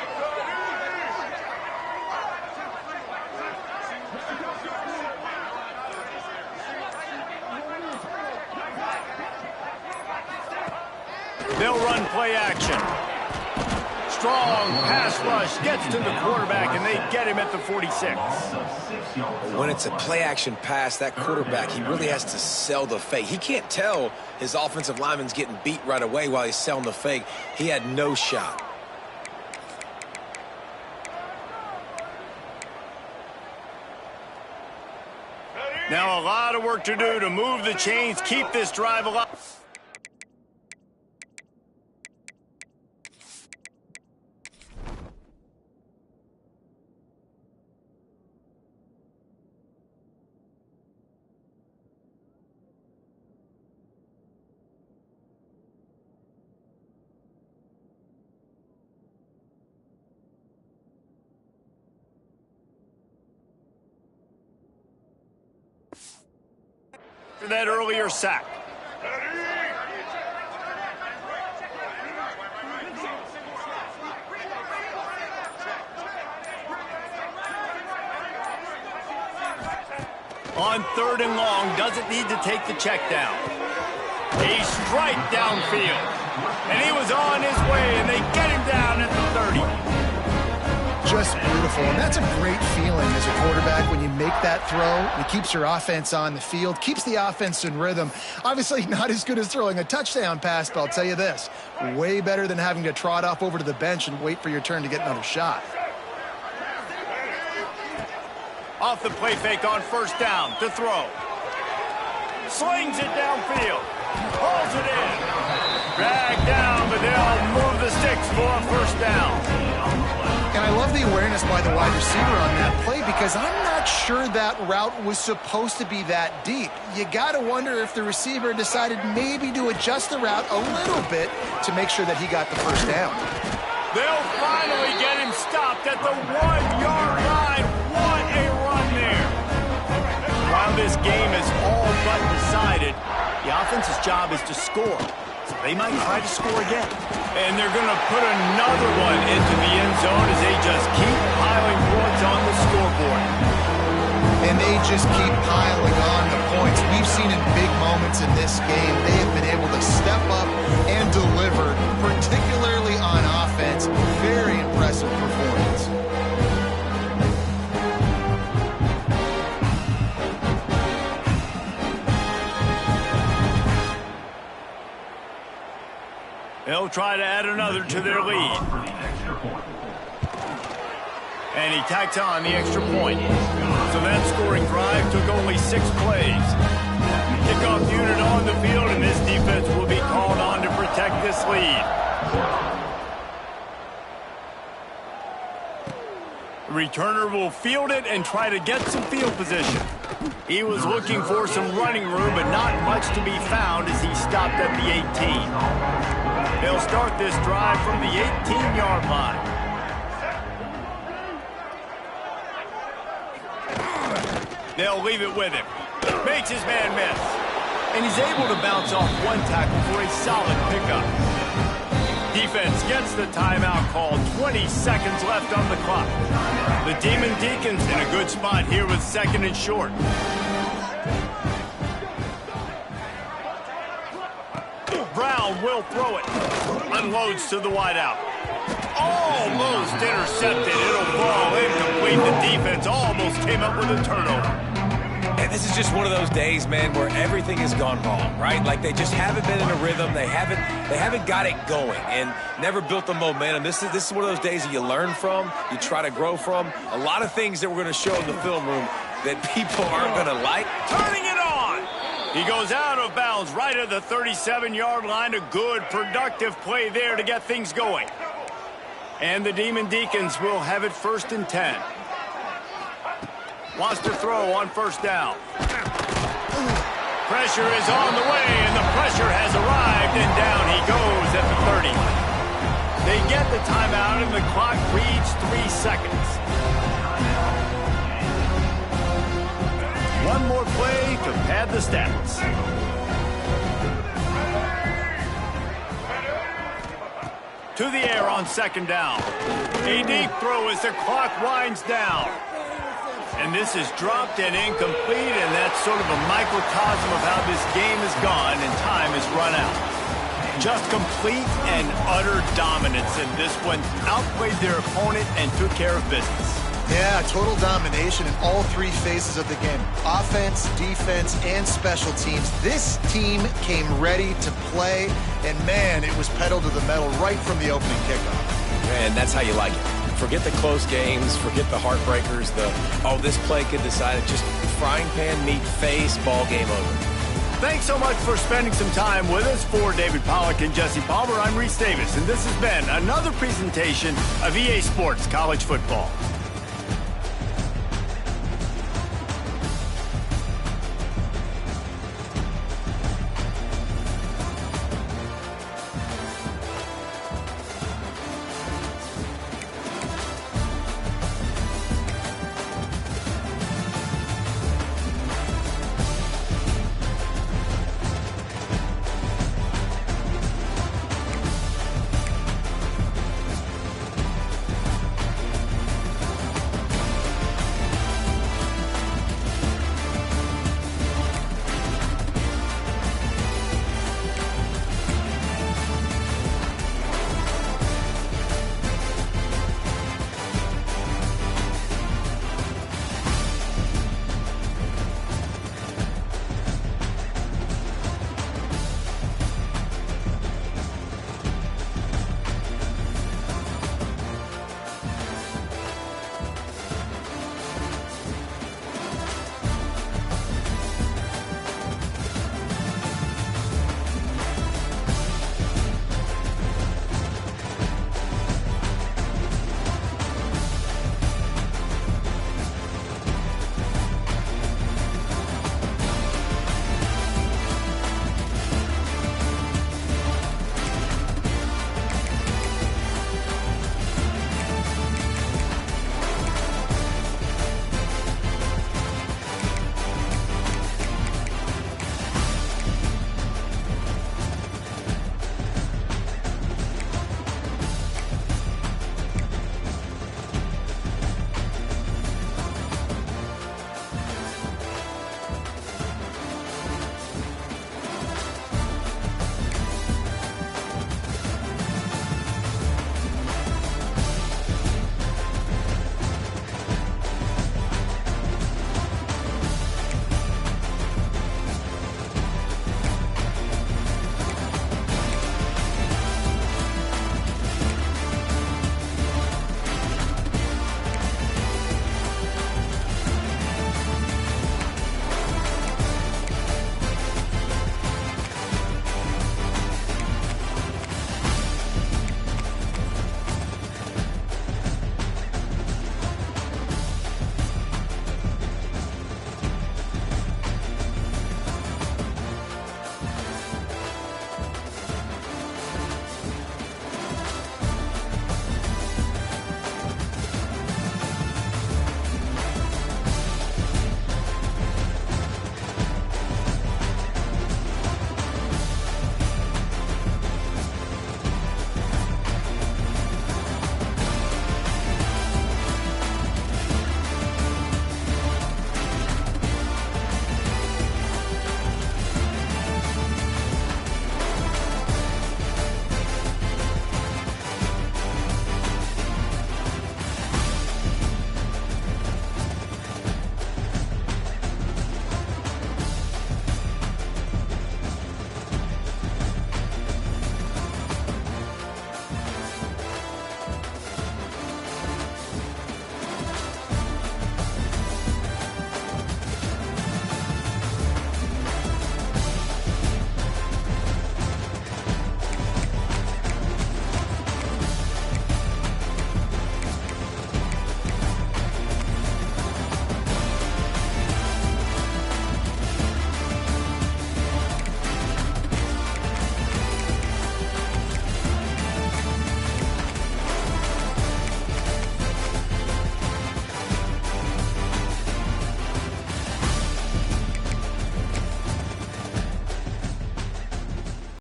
They'll run play action. Strong pass rush gets to the quarterback, and they get him at the 46. When it's a play-action pass, that quarterback, he really has to sell the fake. He can't tell his offensive lineman's getting beat right away while he's selling the fake. He had no shot. Now a lot of work to do to move the chains, keep this drive alive. That earlier sack. On 3rd and long, doesn't need to take the check down. A strike downfield. And he was on his way, and they get him down at the 30. Just beautiful. And that's a great feeling as a quarterback when you make that throw. It keeps your offense on the field, keeps the offense in rhythm. Obviously not as good as throwing a touchdown pass, but I'll tell you this, way better than having to trot off over to the bench and wait for your turn to get another shot. Off the play fake on 1st down to throw. Slings it downfield. Pulls it in. Dragged down, but they'll move the sticks for a 1st down. And I love the awareness by the wide receiver on that play because I'm not sure that route was supposed to be that deep. You got to wonder if the receiver decided maybe to adjust the route a little bit to make sure that he got the 1st down. They'll finally get him stopped at the 1-yard line. What a run there. While this game is all but decided, the offense's job is to score. So they might try to score again. And they're going to put another one into the end zone as they just keep piling points on the scoreboard. And they just keep piling on the points. We've seen in big moments in this game, they have been able to step up and deliver, particularly on offense. Very impressive performance. They'll try to add another to their lead. And he tacks on the extra point. So that scoring drive took only 6 plays. Kickoff unit on the field, and this defense will be called on to protect this lead. The returner will field it and try to get some field position. He was looking for some running room, but not much to be found as he stopped at the 18. They'll start this drive from the 18-yard line. They'll leave it with him. Makes his man miss. And he's able to bounce off one tackle for a solid pickup. Defense gets the timeout call. 20 seconds left on the clock. The Demon Deacons in a good spot here with 2nd and short. Brown will throw it. Unloads to the wideout. Almost intercepted. It'll fall incomplete. The defense almost came up with a turnover. And this is just one of those days, man, where everything has gone wrong, right? Like they just haven't been in a rhythm. They haven't got it going and never built the momentum. This is one of those days that you learn from, you try to grow from. A lot of things that we're going to show in the film room that people aren't going to like. Turning it on. He goes out of bounds right at the 37-yard line. A good, productive play there to get things going. And the Demon Deacons will have it 1st and 10. Wants to throw on 1st down. Pressure is on the way, and the pressure has arrived, and down he goes at the 30. They get the timeout, and the clock reads 3 seconds. One more play to pad the stats. To the air on second down. A deep throw as the clock winds down. And this is dropped and incomplete, and that's sort of a microcosm of how this game has gone, and time has run out. Just complete and utter dominance in this one. Outplayed their opponent and took care of business. Yeah, total domination in all 3 phases of the game. Offense, defense, and special teams. This team came ready to play, and man, it was pedal to the metal right from the opening kickoff. Man, that's how you like it. Forget the close games, forget the heartbreakers, this play could decide it. Just frying pan, meat face, ball game over. Thanks so much for spending some time with us. For David Pollack and Jesse Palmer, I'm Reese Davis, and this has been another presentation of EA Sports College Football.